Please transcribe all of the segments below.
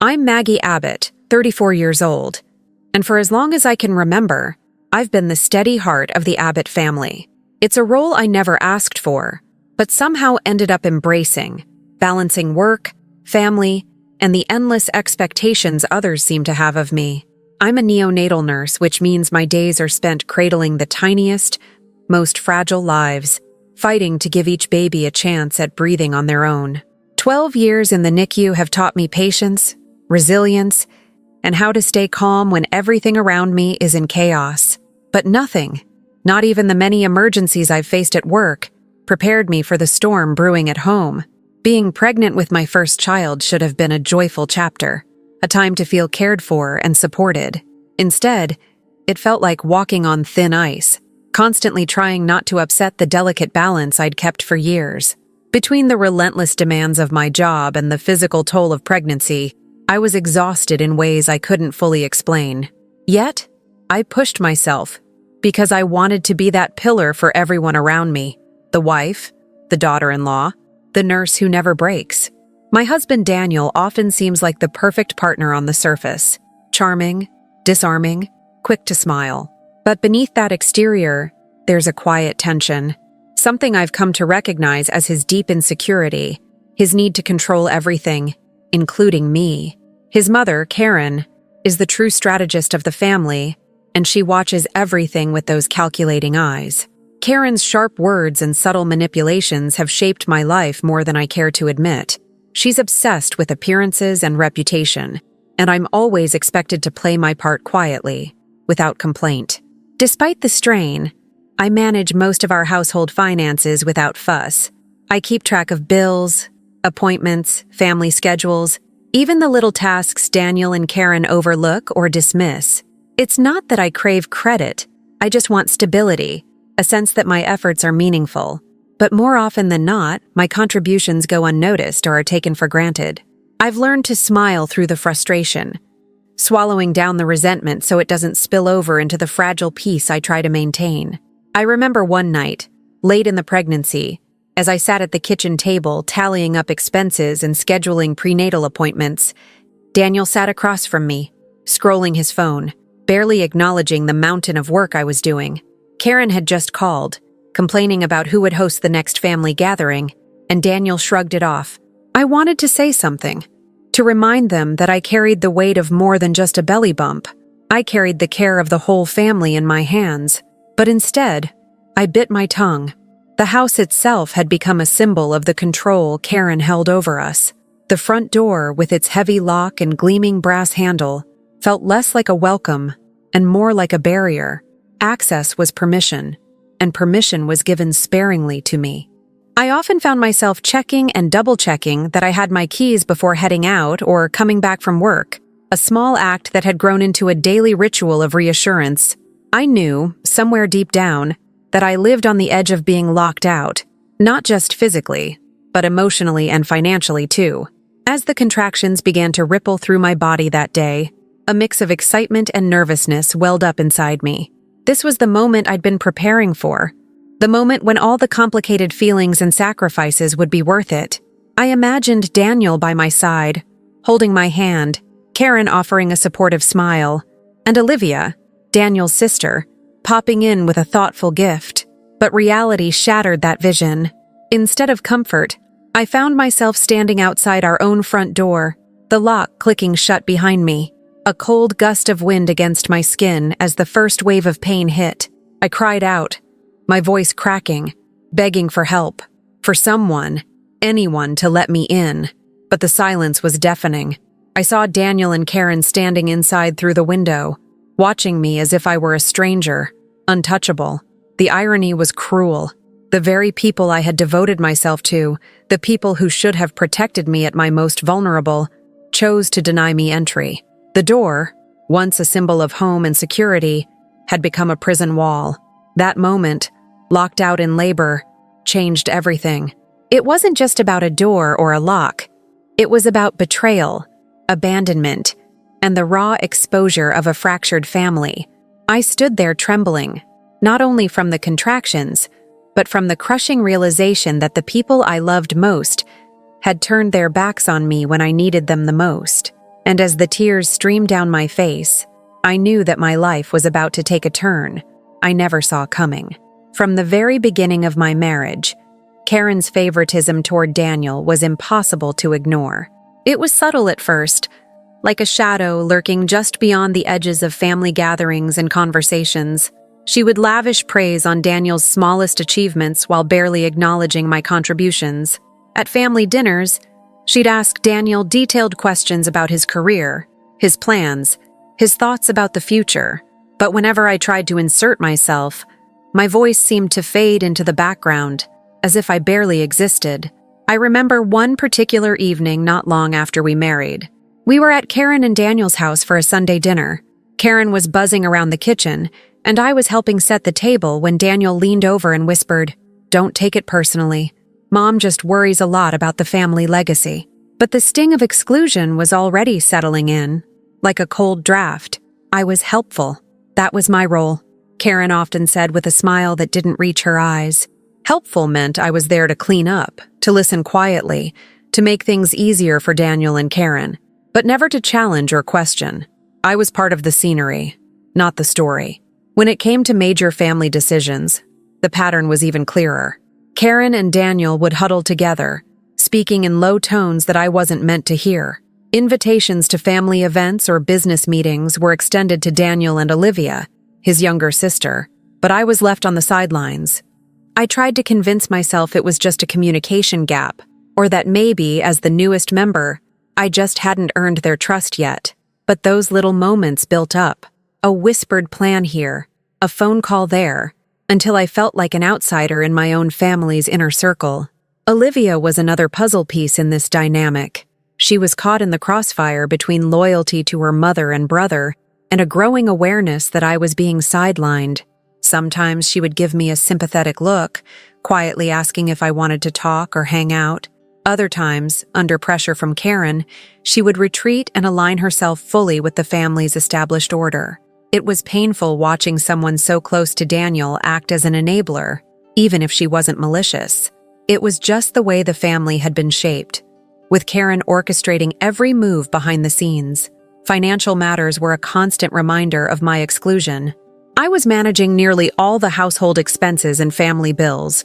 I'm Maggie Abbott, 34 years old, and for as long as I can remember, I've been the steady heart of the Abbott family. It's a role I never asked for, but somehow ended up embracing, balancing work, family, and the endless expectations others seem to have of me. I'm a neonatal nurse, which means my days are spent cradling the tiniest, most fragile lives, fighting to give each baby a chance at breathing on their own. 12 years in the NICU have taught me patience, resilience, and how to stay calm when everything around me is in chaos. But nothing, not even the many emergencies I've faced at work, prepared me for the storm brewing at home. Being pregnant with my first child should have been a joyful chapter, a time to feel cared for and supported. Instead, it felt like walking on thin ice, constantly trying not to upset the delicate balance I'd kept for years. Between the relentless demands of my job and the physical toll of pregnancy, I was exhausted in ways I couldn't fully explain. Yet, I pushed myself because I wanted to be that pillar for everyone around me, the wife, the daughter-in-law, the nurse who never breaks. My husband Daniel often seems like the perfect partner on the surface, charming, disarming, quick to smile. But beneath that exterior, there's a quiet tension, something I've come to recognize as his deep insecurity, his need to control everything, including me. His mother, Karen, is the true strategist of the family, and she watches everything with those calculating eyes. Karen's sharp words and subtle manipulations have shaped my life more than I care to admit. She's obsessed with appearances and reputation, and I'm always expected to play my part quietly, without complaint. Despite the strain, I manage most of our household finances without fuss. I keep track of bills, appointments, family schedules, even the little tasks Daniel and Karen overlook or dismiss. It's not that I crave credit, I just want stability, a sense that my efforts are meaningful. But more often than not, my contributions go unnoticed or are taken for granted. I've learned to smile through the frustration, swallowing down the resentment so it doesn't spill over into the fragile peace I try to maintain. I remember one night, late in the pregnancy, as I sat at the kitchen table tallying up expenses and scheduling prenatal appointments, Daniel sat across from me, scrolling his phone, barely acknowledging the mountain of work I was doing. Karen had just called, complaining about who would host the next family gathering, and Daniel shrugged it off. I wanted to say something, to remind them that I carried the weight of more than just a belly bump. I carried the care of the whole family in my hands. But instead, I bit my tongue. The house itself had become a symbol of the control Karen held over us. The front door, with its heavy lock and gleaming brass handle, felt less like a welcome and more like a barrier. Access was permission, and permission was given sparingly to me. I often found myself checking and double-checking that I had my keys before heading out or coming back from work, a small act that had grown into a daily ritual of reassurance. I knew, somewhere deep down, that I lived on the edge of being locked out, not just physically, but emotionally and financially too. As the contractions began to ripple through my body that day, a mix of excitement and nervousness welled up inside me. This was the moment I'd been preparing for, the moment when all the complicated feelings and sacrifices would be worth it. I imagined Daniel by my side, holding my hand, Karen offering a supportive smile, and Olivia, Daniel's sister, popping in with a thoughtful gift. But reality shattered that vision. Instead of comfort, I found myself standing outside our own front door, the lock clicking shut behind me, a cold gust of wind against my skin as the first wave of pain hit. I cried out, my voice cracking, begging for help, for someone, anyone to let me in. But the silence was deafening. I saw Daniel and Karen standing inside through the window, watching me as if I were a stranger, untouchable. The irony was cruel. The very people I had devoted myself to, the people who should have protected me at my most vulnerable, chose to deny me entry. The door, once a symbol of home and security, had become a prison wall. That moment, locked out in labor, changed everything. It wasn't just about a door or a lock. It was about betrayal, abandonment, and the raw exposure of a fractured family. I stood there trembling, not only from the contractions, but from the crushing realization that the people I loved most had turned their backs on me when I needed them the most. And as the tears streamed down my face, I knew that my life was about to take a turn I never saw coming. From the very beginning of my marriage, Karen's favoritism toward Daniel was impossible to ignore. It was subtle at first, like a shadow lurking just beyond the edges of family gatherings and conversations. She would lavish praise on Daniel's smallest achievements while barely acknowledging my contributions. At family dinners, she'd ask Daniel detailed questions about his career, his plans, his thoughts about the future. But whenever I tried to insert myself, my voice seemed to fade into the background, as if I barely existed. I remember one particular evening not long after we married. We were at Karen and Daniel's house for a Sunday dinner. Karen was buzzing around the kitchen, and I was helping set the table when Daniel leaned over and whispered, "Don't take it personally. Mom just worries a lot about the family legacy." But the sting of exclusion was already settling in. Like a cold draft, I was helpful. That was my role, Karen often said with a smile that didn't reach her eyes. Helpful meant I was there to clean up, to listen quietly, to make things easier for Daniel and Karen, but never to challenge or question. I was part of the scenery, not the story. When it came to major family decisions, the pattern was even clearer. Karen and Daniel would huddle together, speaking in low tones that I wasn't meant to hear. Invitations to family events or business meetings were extended to Daniel and Olivia, his younger sister, but I was left on the sidelines. I tried to convince myself it was just a communication gap, or that maybe, as the newest member, I just hadn't earned their trust yet. But those little moments built up. A whispered plan here, a phone call there, until I felt like an outsider in my own family's inner circle. Olivia was another puzzle piece in this dynamic. She was caught in the crossfire between loyalty to her mother and brother and a growing awareness that I was being sidelined. Sometimes she would give me a sympathetic look, quietly asking if I wanted to talk or hang out. Other times, under pressure from Karen, she would retreat and align herself fully with the family's established order. It was painful watching someone so close to Daniel act as an enabler, even if she wasn't malicious. It was just the way the family had been shaped, with Karen orchestrating every move behind the scenes. Financial matters were a constant reminder of my exclusion. I was managing nearly all the household expenses and family bills,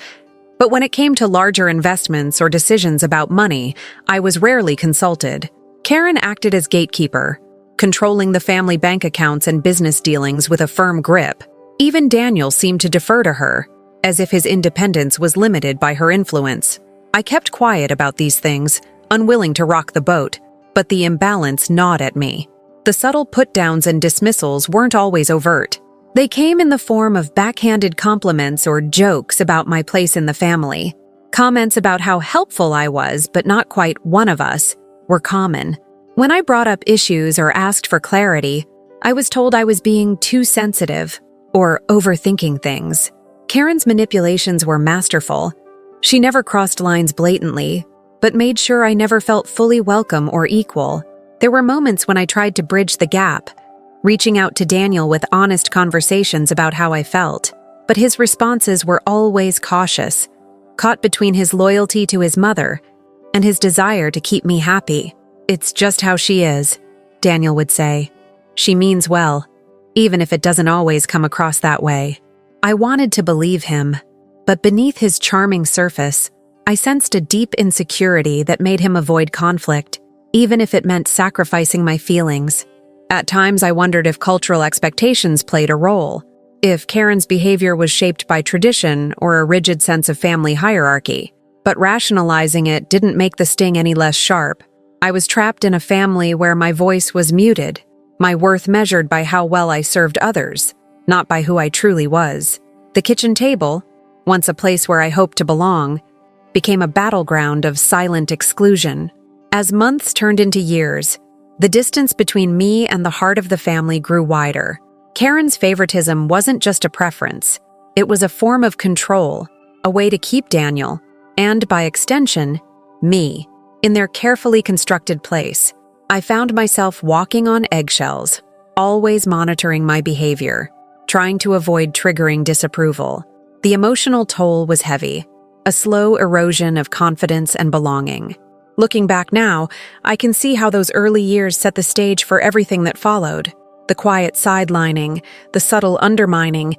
but when it came to larger investments or decisions about money, I was rarely consulted. Karen acted as gatekeeper, controlling the family bank accounts and business dealings with a firm grip. Even Daniel seemed to defer to her, as if his independence was limited by her influence. I kept quiet about these things, unwilling to rock the boat, but the imbalance gnawed at me. The subtle put-downs and dismissals weren't always overt. They came in the form of backhanded compliments or jokes about my place in the family. Comments about how helpful I was, but not quite one of us, were common. When I brought up issues or asked for clarity, I was told I was being too sensitive or overthinking things. Karen's manipulations were masterful. She never crossed lines blatantly, but made sure I never felt fully welcome or equal. There were moments when I tried to bridge the gap, reaching out to Daniel with honest conversations about how I felt. But his responses were always cautious, caught between his loyalty to his mother and his desire to keep me happy. "It's just how she is," Daniel would say. "She means well, even if it doesn't always come across that way." I wanted to believe him, but beneath his charming surface, I sensed a deep insecurity that made him avoid conflict, even if it meant sacrificing my feelings. At times, I wondered if cultural expectations played a role, if Karen's behavior was shaped by tradition or a rigid sense of family hierarchy. But rationalizing it didn't make the sting any less sharp. I was trapped in a family where my voice was muted, my worth measured by how well I served others, not by who I truly was. The kitchen table, once a place where I hoped to belong, became a battleground of silent exclusion. As months turned into years, the distance between me and the heart of the family grew wider. Karen's favoritism wasn't just a preference. It was a form of control, a way to keep Daniel, and by extension, me, in their carefully constructed place. I found myself walking on eggshells, always monitoring my behavior, trying to avoid triggering disapproval. The emotional toll was heavy, a slow erosion of confidence and belonging. Looking back now, I can see how those early years set the stage for everything that followed. The quiet sidelining, the subtle undermining,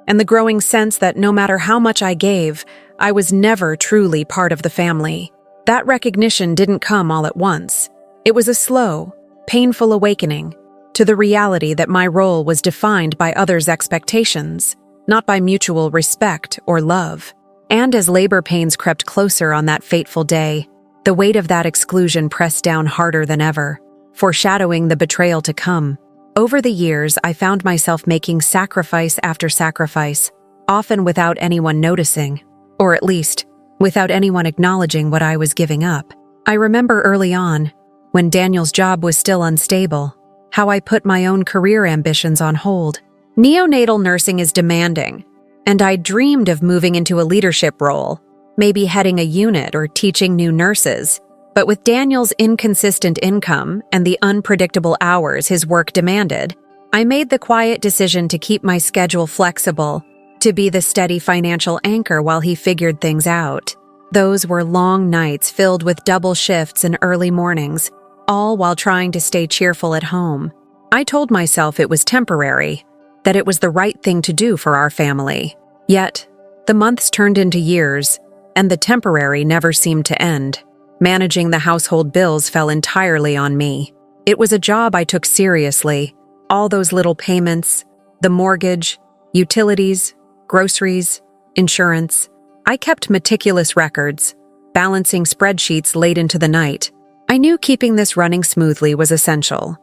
and the growing sense that no matter how much I gave, I was never truly part of the family. That recognition didn't come all at once. It was a slow, painful awakening to the reality that my role was defined by others' expectations, not by mutual respect or love. And as labor pains crept closer on that fateful day, the weight of that exclusion pressed down harder than ever, foreshadowing the betrayal to come. Over the years, I found myself making sacrifice after sacrifice, often without anyone noticing, or at least, without anyone acknowledging what I was giving up. I remember early on, when Daniel's job was still unstable, how I put my own career ambitions on hold. Neonatal nursing is demanding, and I dreamed of moving into a leadership role, maybe heading a unit or teaching new nurses. But with Daniel's inconsistent income and the unpredictable hours his work demanded, I made the quiet decision to keep my schedule flexible, to be the steady financial anchor while he figured things out. Those were long nights filled with double shifts and early mornings, all while trying to stay cheerful at home. I told myself it was temporary, that it was the right thing to do for our family. Yet, the months turned into years, and the temporary never seemed to end. Managing the household bills fell entirely on me. It was a job I took seriously. All those little payments, the mortgage, utilities, groceries, insurance. I kept meticulous records, balancing spreadsheets late into the night. I knew keeping this running smoothly was essential,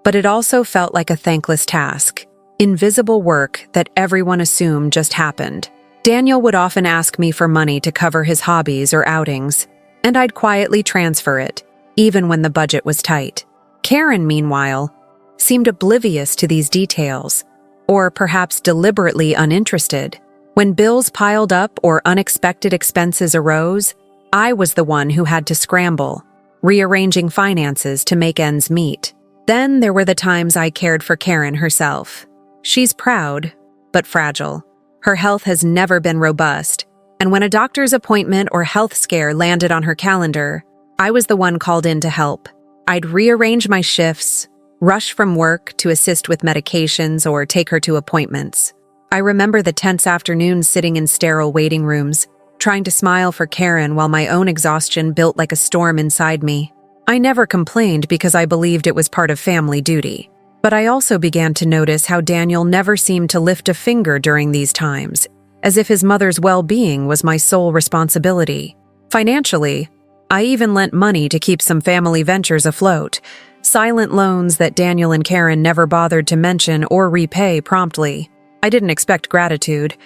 but it also felt like a thankless task, invisible work that everyone assumed just happened. Daniel would often ask me for money to cover his hobbies or outings, and I'd quietly transfer it, even when the budget was tight. Karen, meanwhile, seemed oblivious to these details, or perhaps deliberately uninterested. When bills piled up or unexpected expenses arose, I was the one who had to scramble, rearranging finances to make ends meet. Then there were the times I cared for Karen herself. She's proud, but fragile. Her health has never been robust, and when a doctor's appointment or health scare landed on her calendar, I was the one called in to help. I'd rearrange my shifts, rush from work to assist with medications or take her to appointments. I remember the tense afternoons sitting in sterile waiting rooms, trying to smile for Karen while my own exhaustion built like a storm inside me. I never complained because I believed it was part of family duty. But I also began to notice how Daniel never seemed to lift a finger during these times, as if his mother's well-being was my sole responsibility. Financially, I even lent money to keep some family ventures afloat, silent loans that Daniel and Karen never bothered to mention or repay promptly. I didn't expect gratitude,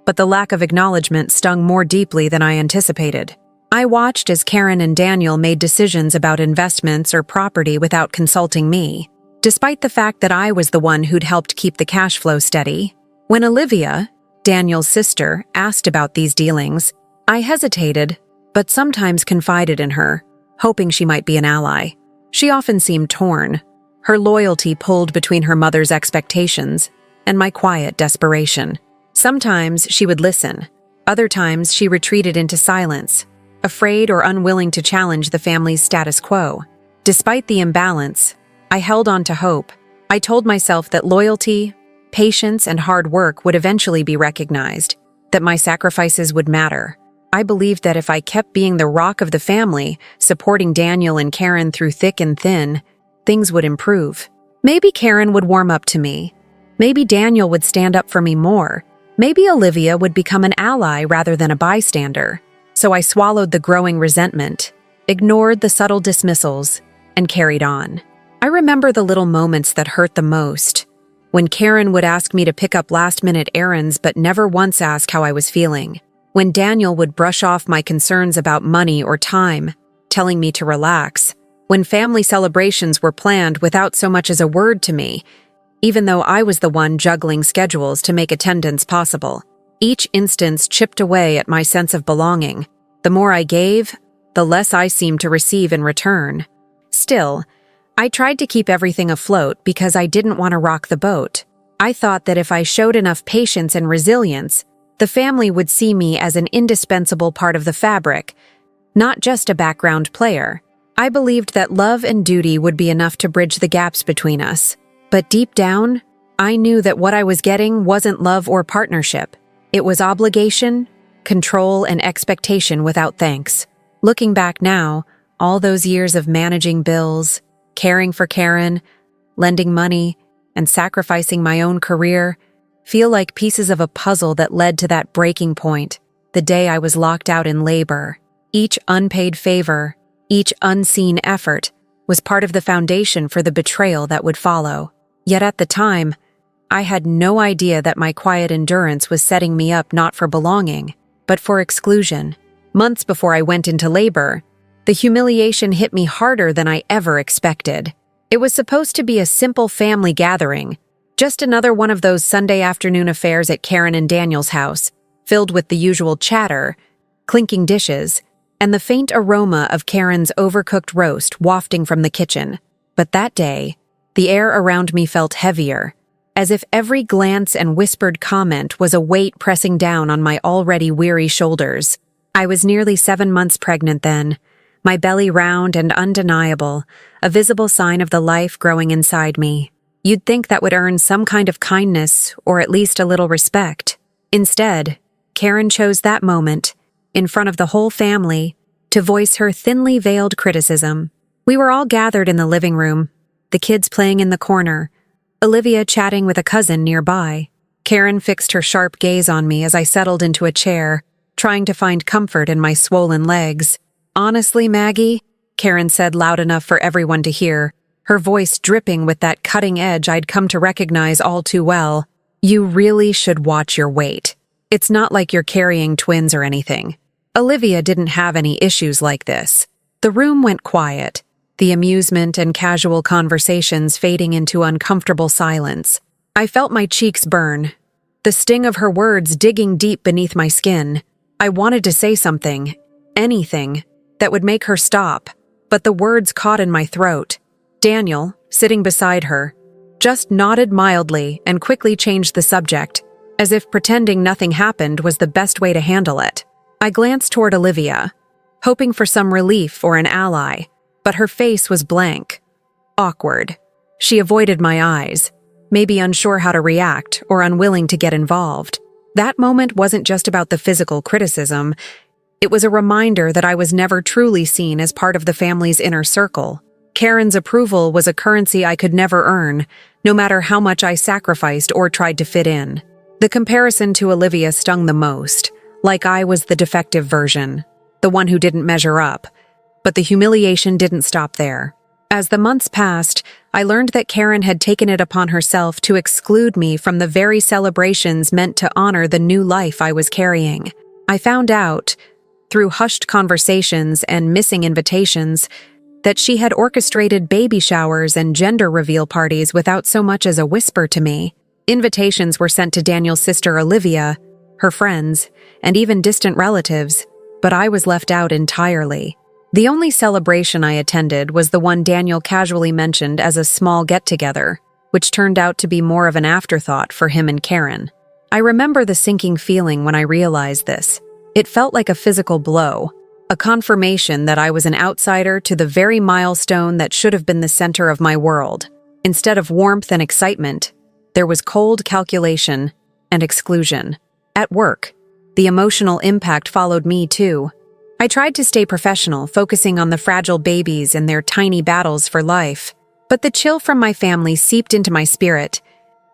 but the lack of acknowledgement stung more deeply than I anticipated. I watched as Karen and Daniel made decisions about investments or property without consulting me, despite the fact that I was the one who'd helped keep the cash flow steady. When Olivia, Daniel's sister, asked about these dealings, I hesitated, but sometimes confided in her, hoping she might be an ally. She often seemed torn, her loyalty pulled between her mother's expectations and my quiet desperation. Sometimes she would listen, other times she retreated into silence, afraid or unwilling to challenge the family's status quo. Despite the imbalance, I held on to hope. I told myself that loyalty, patience, and hard work would eventually be recognized, that my sacrifices would matter. I believed that if I kept being the rock of the family, supporting Daniel and Karen through thick and thin, things would improve. Maybe Karen would warm up to me. Maybe Daniel would stand up for me more. Maybe Olivia would become an ally rather than a bystander. So I swallowed the growing resentment, ignored the subtle dismissals, and carried on. I remember the little moments that hurt the most, when Karen would ask me to pick up last-minute errands but never once ask how I was feeling, when Daniel would brush off my concerns about money or time, telling me to relax, when family celebrations were planned without so much as a word to me, even though I was the one juggling schedules to make attendance possible. Each instance chipped away at my sense of belonging. The more I gave, the less I seemed to receive in return. Still, I tried to keep everything afloat because I didn't want to rock the boat. I thought that if I showed enough patience and resilience, the family would see me as an indispensable part of the fabric, not just a background player. I believed that love and duty would be enough to bridge the gaps between us. But deep down, I knew that what I was getting wasn't love or partnership. It was obligation, control, and expectation without thanks. Looking back now, all those years of managing bills, caring for Karen, lending money, and sacrificing my own career feel like pieces of a puzzle that led to that breaking point, the day I was locked out in labor. Each unpaid favor, each unseen effort, was part of the foundation for the betrayal that would follow. Yet at the time, I had no idea that my quiet endurance was setting me up not for belonging, but for exclusion. Months before I went into labor, the humiliation hit me harder than I ever expected. It was supposed to be a simple family gathering, just another one of those Sunday afternoon affairs at Karen and Daniel's house, filled with the usual chatter, clinking dishes, and the faint aroma of Karen's overcooked roast wafting from the kitchen. But that day, the air around me felt heavier, as if every glance and whispered comment was a weight pressing down on my already weary shoulders. I was nearly 7 months pregnant then, my belly round and undeniable, a visible sign of the life growing inside me. You'd think that would earn some kind of kindness or at least a little respect. Instead, Karen chose that moment, in front of the whole family, to voice her thinly veiled criticism. We were all gathered in the living room, the kids playing in the corner, Olivia chatting with a cousin nearby. Karen fixed her sharp gaze on me as I settled into a chair, trying to find comfort in my swollen legs. "Honestly, Maggie," Karen said loud enough for everyone to hear, her voice dripping with that cutting edge I'd come to recognize all too well, "you really should watch your weight. It's not like you're carrying twins or anything." Olivia didn't have any issues like this. The room went quiet, the amusement and casual conversations fading into uncomfortable silence. I felt my cheeks burn, the sting of her words digging deep beneath my skin. I wanted to say something, anything, that would make her stop, but the words caught in my throat. Daniel, sitting beside her, just nodded mildly and quickly changed the subject, as if pretending nothing happened was the best way to handle it. I glanced toward Olivia, hoping for some relief or an ally, but her face was blank, awkward. She avoided my eyes, maybe unsure how to react or unwilling to get involved. That moment wasn't just about the physical criticism. It was a reminder that I was never truly seen as part of the family's inner circle. Karen's approval was a currency I could never earn, no matter how much I sacrificed or tried to fit in. The comparison to Olivia stung the most, like I was the defective version, the one who didn't measure up. But the humiliation didn't stop there. As the months passed, I learned that Karen had taken it upon herself to exclude me from the very celebrations meant to honor the new life I was carrying. I found out, through hushed conversations and missing invitations, that she had orchestrated baby showers and gender reveal parties without so much as a whisper to me. Invitations were sent to Daniel's sister Olivia, her friends, and even distant relatives, but I was left out entirely. The only celebration I attended was the one Daniel casually mentioned as a small get-together, which turned out to be more of an afterthought for him and Karen. I remember the sinking feeling when I realized this. It felt like a physical blow, a confirmation that I was an outsider to the very milestone that should have been the center of my world. Instead of warmth and excitement, there was cold calculation and exclusion. At work, the emotional impact followed me too. I tried to stay professional, focusing on the fragile babies and their tiny battles for life. But the chill from my family seeped into my spirit,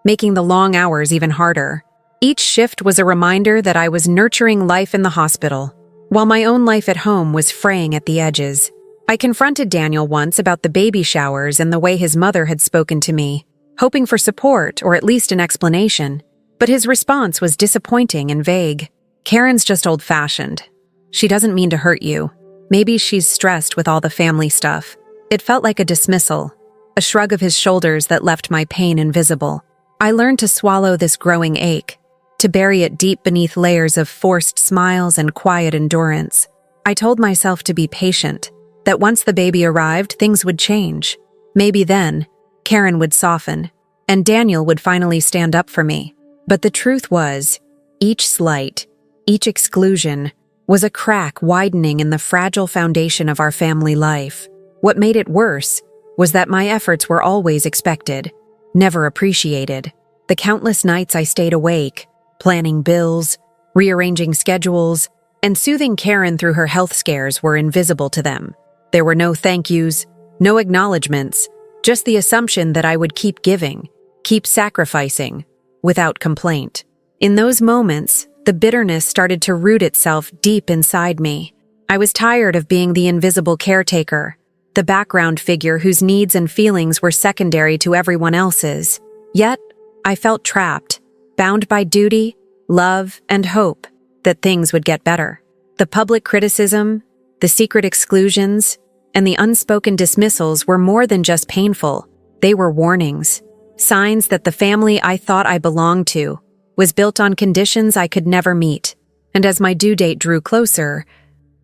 making the long hours even harder. Each shift was a reminder that I was nurturing life in the hospital, while my own life at home was fraying at the edges. I confronted Daniel once about the baby showers and the way his mother had spoken to me, hoping for support or at least an explanation. But his response was disappointing and vague. "Karen's just old-fashioned. She doesn't mean to hurt you. Maybe she's stressed with all the family stuff." It felt like a dismissal, a shrug of his shoulders that left my pain invisible. I learned to swallow this growing ache, to bury it deep beneath layers of forced smiles and quiet endurance. I told myself to be patient, that once the baby arrived, things would change. Maybe then, Karen would soften, and Daniel would finally stand up for me. But the truth was, each slight, each exclusion, was a crack widening in the fragile foundation of our family life. What made it worse was that my efforts were always expected, never appreciated. The countless nights I stayed awake, planning bills, rearranging schedules, and soothing Karen through her health scares were invisible to them. There were no thank yous, no acknowledgments, just the assumption that I would keep giving, keep sacrificing, without complaint. In those moments, the bitterness started to root itself deep inside me. I was tired of being the invisible caretaker, the background figure whose needs and feelings were secondary to everyone else's. Yet, I felt trapped, bound by duty, love, and hope that things would get better. The public criticism, the secret exclusions, and the unspoken dismissals were more than just painful. They were warnings, signs that the family I thought I belonged to was built on conditions I could never meet. And as my due date drew closer,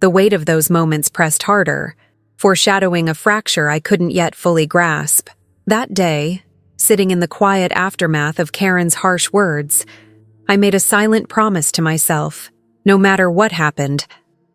the weight of those moments pressed harder, foreshadowing a fracture I couldn't yet fully grasp. That day, sitting in the quiet aftermath of Karen's harsh words, I made a silent promise to myself. No matter what happened,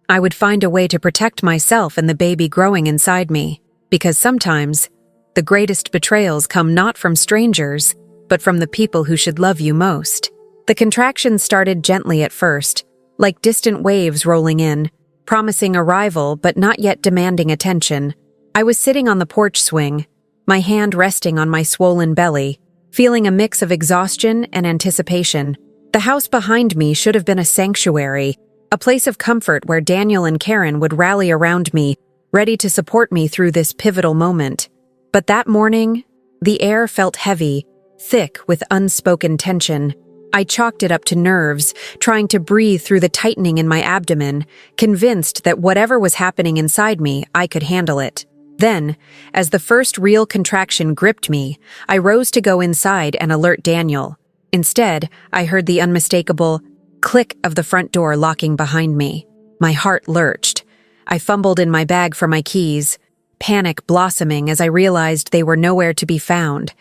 I would find a way to protect myself and the baby growing inside me, because sometimes the greatest betrayals come not from strangers, but from the people who should love you most. The contractions started gently at first, like distant waves rolling in, promising arrival but not yet demanding attention. I was sitting on the porch swing, my hand resting on my swollen belly, feeling a mix of exhaustion and anticipation. The house behind me should have been a sanctuary, a place of comfort where Daniel and Karen would rally around me, ready to support me through this pivotal moment. But that morning, the air felt heavy, thick with unspoken tension. I chalked it up to nerves, trying to breathe through the tightening in my abdomen, convinced that whatever was happening inside me, I could handle it. Then, as the first real contraction gripped me, I rose to go inside and alert Daniel. Instead, I heard the unmistakable click of the front door locking behind me. My heart lurched. I fumbled in my bag for my keys, panic blossoming as I realized they were nowhere to be found.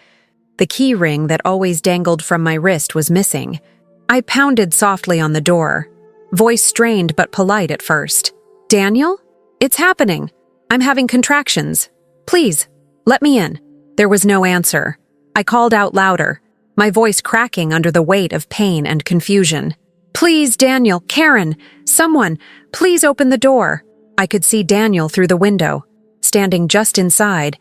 The key ring that always dangled from my wrist was missing. I pounded softly on the door, voice strained but polite at first. "Daniel? It's happening. I'm having contractions. Please, let me in." There was no answer. I called out louder, my voice cracking under the weight of pain and confusion. "Please, Daniel, Karen, someone, please open the door." I could see Daniel through the window, standing just inside,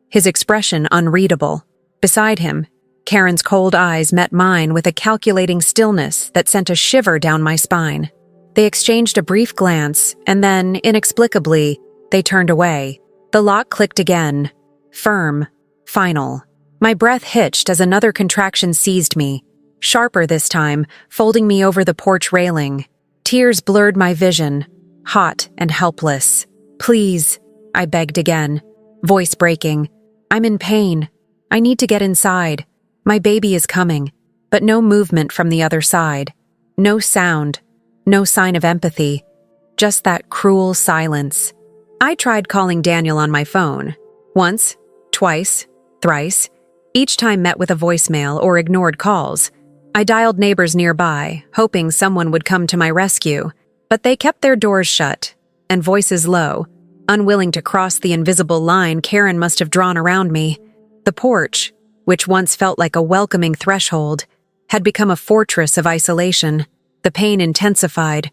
his expression unreadable. Beside him, Karen's cold eyes met mine with a calculating stillness that sent a shiver down my spine. They exchanged a brief glance, and then, inexplicably, they turned away. The lock clicked again. Firm. Final. My breath hitched as another contraction seized me, sharper this time, folding me over the porch railing. Tears blurred my vision, hot and helpless. "Please," I begged again, voice breaking. "I'm in pain. I need to get inside. My baby is coming." But no movement from the other side. No sound. No sign of empathy. Just that cruel silence. I tried calling Daniel on my phone. Once, twice, thrice. Each time met with a voicemail or ignored calls. I dialed neighbors nearby, hoping someone would come to my rescue. But they kept their doors shut, and voices low, unwilling to cross the invisible line Karen must have drawn around me. The porch, which once felt like a welcoming threshold, had become a fortress of isolation. The pain intensified,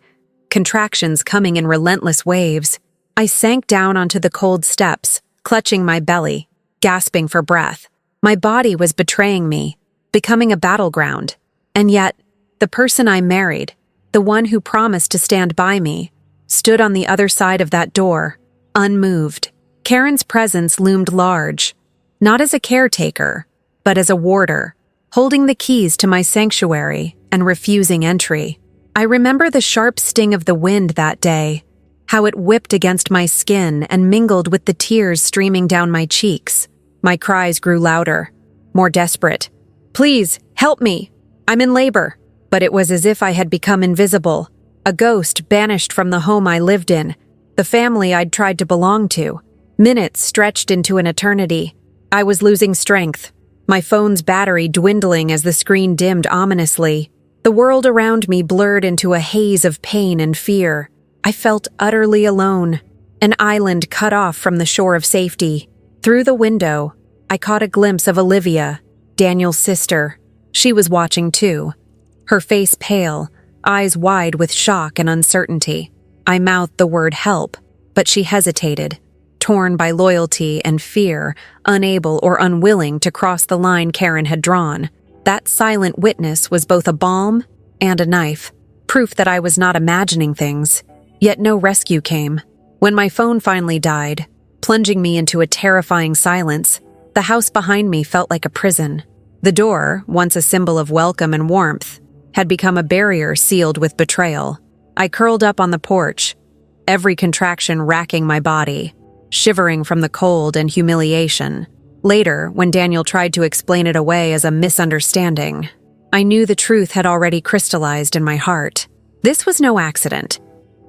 contractions coming in relentless waves. I sank down onto the cold steps, clutching my belly, gasping for breath. My body was betraying me, becoming a battleground. And yet, the person I married, the one who promised to stand by me, stood on the other side of that door, unmoved. Karen's presence loomed large, not as a caretaker, but as a warder, holding the keys to my sanctuary and refusing entry. I remember the sharp sting of the wind that day, how it whipped against my skin and mingled with the tears streaming down my cheeks. My cries grew louder, more desperate. "Please, help me! I'm in labor." But it was as if I had become invisible, a ghost banished from the home I lived in, the family I'd tried to belong to. Minutes stretched into an eternity. I was losing strength, my phone's battery dwindling as the screen dimmed ominously. The world around me blurred into a haze of pain and fear. I felt utterly alone, an island cut off from the shore of safety. Through the window, I caught a glimpse of Olivia, Daniel's sister. She was watching too, her face pale, eyes wide with shock and uncertainty. I mouthed the word help, but she hesitated, torn by loyalty and fear, unable or unwilling to cross the line Karen had drawn. That silent witness was both a balm and a knife, proof that I was not imagining things. Yet no rescue came. When my phone finally died, plunging me into a terrifying silence, the house behind me felt like a prison. The door, once a symbol of welcome and warmth, had become a barrier sealed with betrayal. I curled up on the porch, every contraction racking my body, shivering from the cold and humiliation. Later, when Daniel tried to explain it away as a misunderstanding, I knew the truth had already crystallized in my heart. This was no accident.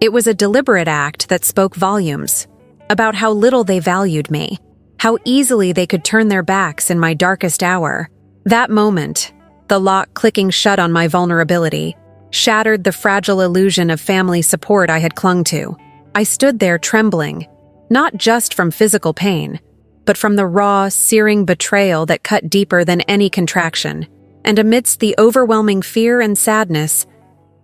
It was a deliberate act that spoke volumes about how little they valued me, how easily they could turn their backs in my darkest hour. That moment, the lock clicking shut on my vulnerability, shattered the fragile illusion of family support I had clung to. I stood there trembling, not just from physical pain, but from the raw, searing betrayal that cut deeper than any contraction. And amidst the overwhelming fear and sadness,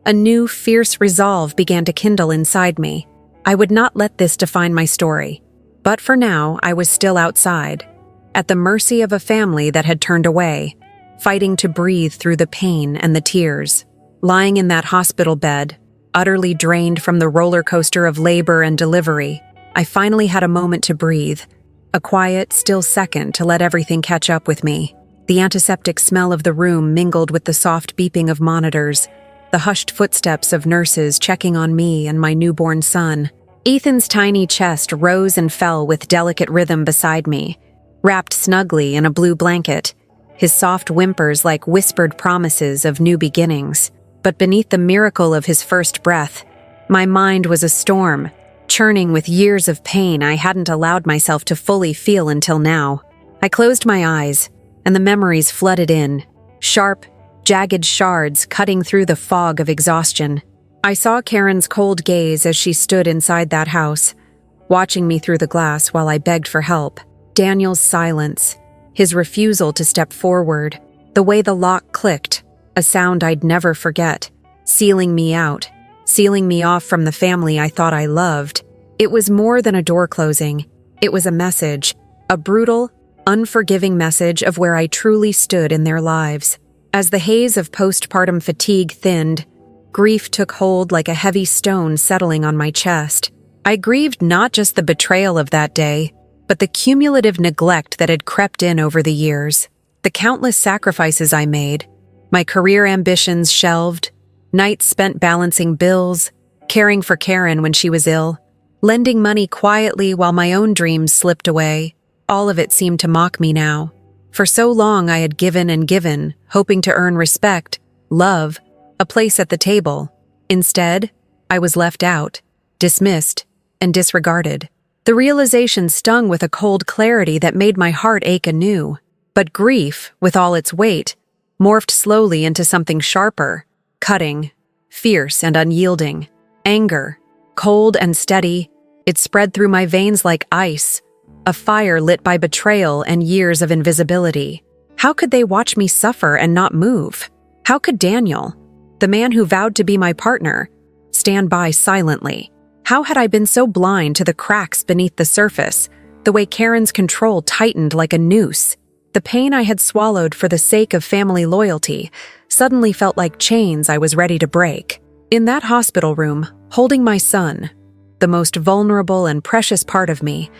a new, fierce resolve began to kindle inside me. I would not let this define my story. But for now, I was still outside, at the mercy of a family that had turned away, fighting to breathe through the pain and the tears. Lying in that hospital bed, utterly drained from the roller coaster of labor and delivery, I finally had a moment to breathe, a quiet, still second to let everything catch up with me. The antiseptic smell of the room mingled with the soft beeping of monitors, the hushed footsteps of nurses checking on me and my newborn son. Ethan's tiny chest rose and fell with delicate rhythm beside me, wrapped snugly in a blue blanket, his soft whimpers like whispered promises of new beginnings. But beneath the miracle of his first breath, my mind was a storm, churning with years of pain I hadn't allowed myself to fully feel until now. I closed my eyes, and the memories flooded in, sharp, jagged shards cutting through the fog of exhaustion. I saw Karen's cold gaze as she stood inside that house, watching me through the glass while I begged for help. Daniel's silence, his refusal to step forward, the way the lock clicked, a sound I'd never forget, sealing me out, sealing me off from the family I thought I loved. It was more than a door closing. It was a message, a brutal, unforgiving message of where I truly stood in their lives. As the haze of postpartum fatigue thinned, grief took hold like a heavy stone settling on my chest. I grieved not just the betrayal of that day, but the cumulative neglect that had crept in over the years. The countless sacrifices I made, my career ambitions shelved, nights spent balancing bills, caring for Karen when she was ill, lending money quietly while my own dreams slipped away. All of it seemed to mock me now. For so long I had given and given, hoping to earn respect, love, a place at the table. Instead, I was left out, dismissed, and disregarded. The realization stung with a cold clarity that made my heart ache anew. But grief, with all its weight, morphed slowly into something sharper, cutting, fierce and unyielding. Anger, cold and steady, it spread through my veins like ice, a fire lit by betrayal and years of invisibility. How could they watch me suffer and not move? How could Daniel, the man who vowed to be my partner, stand by silently? How had I been so blind to the cracks beneath the surface, the way Karen's control tightened like a noose? The pain I had swallowed for the sake of family loyalty suddenly felt like chains I was ready to break. In that hospital room, holding my son, the most vulnerable and precious part of me,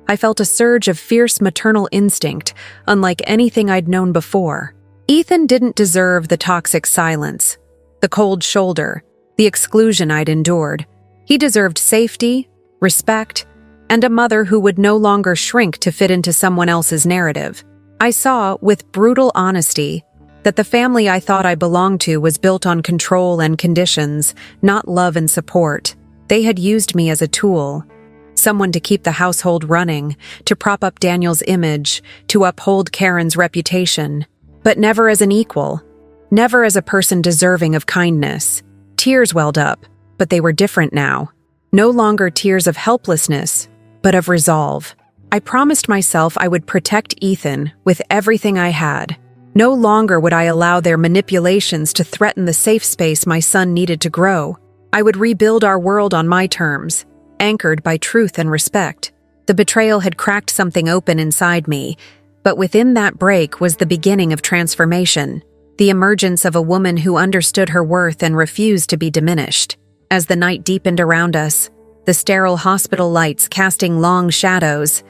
I felt a surge of fierce maternal instinct, unlike anything I'd known before. Ethan didn't deserve the toxic silence, the cold shoulder, the exclusion I'd endured. He deserved safety, respect, and a mother who would no longer shrink to fit into someone else's narrative. I saw, with brutal honesty, that the family I thought I belonged to was built on control and conditions, not love and support. They had used me as a tool, someone to keep the household running, to prop up Daniel's image, to uphold Karen's reputation, but never as an equal, never as a person deserving of kindness. Tears welled up, but they were different now. No longer tears of helplessness, but of resolve. I promised myself I would protect Ethan with everything I had. No longer would I allow their manipulations to threaten the safe space my son needed to grow. I would rebuild our world on my terms, anchored by truth and respect. The betrayal had cracked something open inside me, but within that break was the beginning of transformation, the emergence of a woman who understood her worth and refused to be diminished. As the night deepened around us, the sterile hospital lights casting long shadows,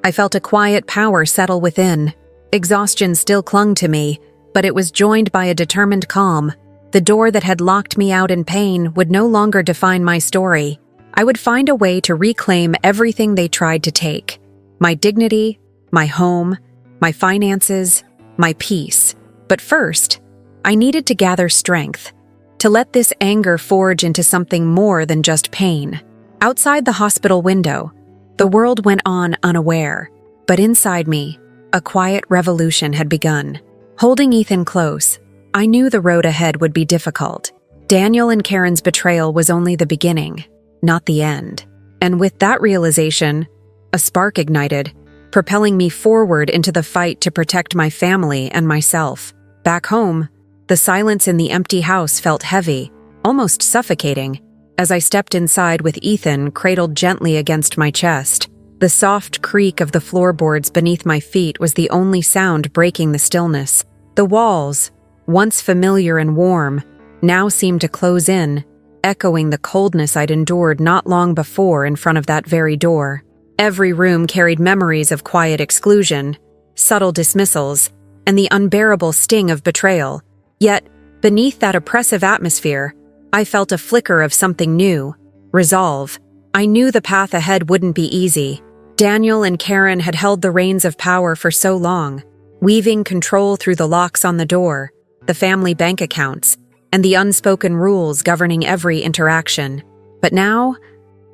I felt a quiet power settle within. Exhaustion still clung to me, but it was joined by a determined calm. The door that had locked me out in pain would no longer define my story. I would find a way to reclaim everything they tried to take. My dignity, my home, my finances, my peace. But first, I needed to gather strength, to let this anger forge into something more than just pain. Outside the hospital window, the world went on unaware, but inside me, a quiet revolution had begun. Holding Ethan close, I knew the road ahead would be difficult. Daniel and Karen's betrayal was only the beginning, not the end. And with that realization, a spark ignited, propelling me forward into the fight to protect my family and myself. Back home, the silence in the empty house felt heavy, almost suffocating, as I stepped inside with Ethan cradled gently against my chest. The soft creak of the floorboards beneath my feet was the only sound breaking the stillness. The walls, once familiar and warm, now seemed to close in, echoing the coldness I'd endured not long before in front of that very door. Every room carried memories of quiet exclusion, subtle dismissals, and the unbearable sting of betrayal. Yet, beneath that oppressive atmosphere, I felt a flicker of something new, resolve. I knew the path ahead wouldn't be easy. Daniel and Karen had held the reins of power for so long, weaving control through the locks on the door, the family bank accounts, and the unspoken rules governing every interaction. But now,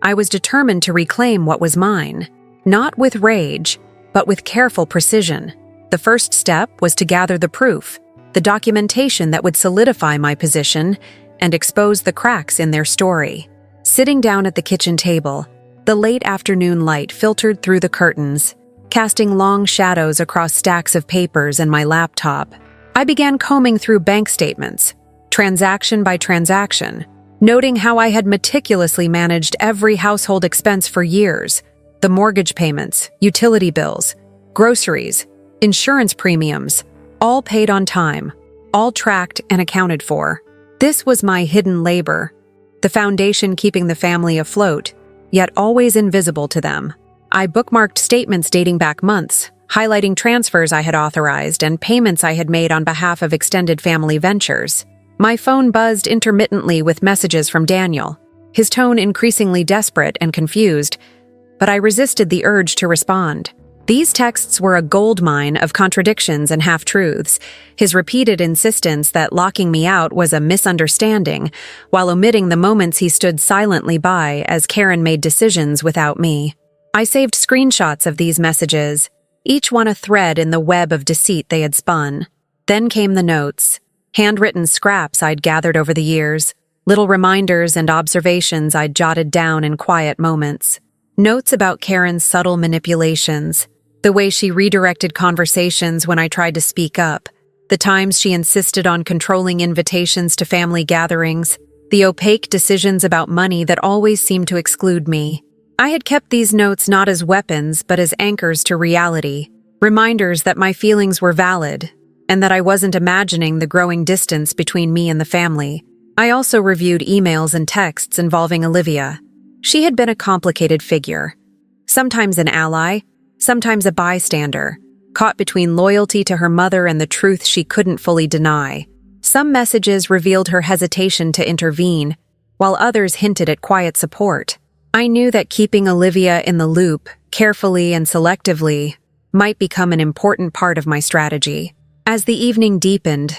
I was determined to reclaim what was mine, not with rage, but with careful precision. The first step was to gather the proof, the documentation that would solidify my position and expose the cracks in their story. Sitting down at the kitchen table, the late afternoon light filtered through the curtains, casting long shadows across stacks of papers and my laptop. I began combing through bank statements, transaction by transaction, noting how I had meticulously managed every household expense for years: the mortgage payments, utility bills, groceries, insurance premiums, all paid on time, all tracked and accounted for. This was my hidden labor, the foundation keeping the family afloat, yet always invisible to them. I bookmarked statements dating back months, highlighting transfers I had authorized and payments I had made on behalf of extended family ventures. My phone buzzed intermittently with messages from Daniel, his tone increasingly desperate and confused, but I resisted the urge to respond. These texts were a goldmine of contradictions and half-truths, his repeated insistence that locking me out was a misunderstanding, while omitting the moments he stood silently by as Karen made decisions without me. I saved screenshots of these messages, each one a thread in the web of deceit they had spun. Then came the notes, handwritten scraps I'd gathered over the years, little reminders and observations I'd jotted down in quiet moments. Notes about Karen's subtle manipulations, the way she redirected conversations when I tried to speak up, the times she insisted on controlling invitations to family gatherings, the opaque decisions about money that always seemed to exclude me. I had kept these notes not as weapons but as anchors to reality, reminders that my feelings were valid, and that I wasn't imagining the growing distance between me and the family. I also reviewed emails and texts involving Olivia. She had been a complicated figure, sometimes an ally, sometimes a bystander, caught between loyalty to her mother and the truth she couldn't fully deny. Some messages revealed her hesitation to intervene, while others hinted at quiet support. I knew that keeping Olivia in the loop, carefully and selectively, might become an important part of my strategy. As the evening deepened,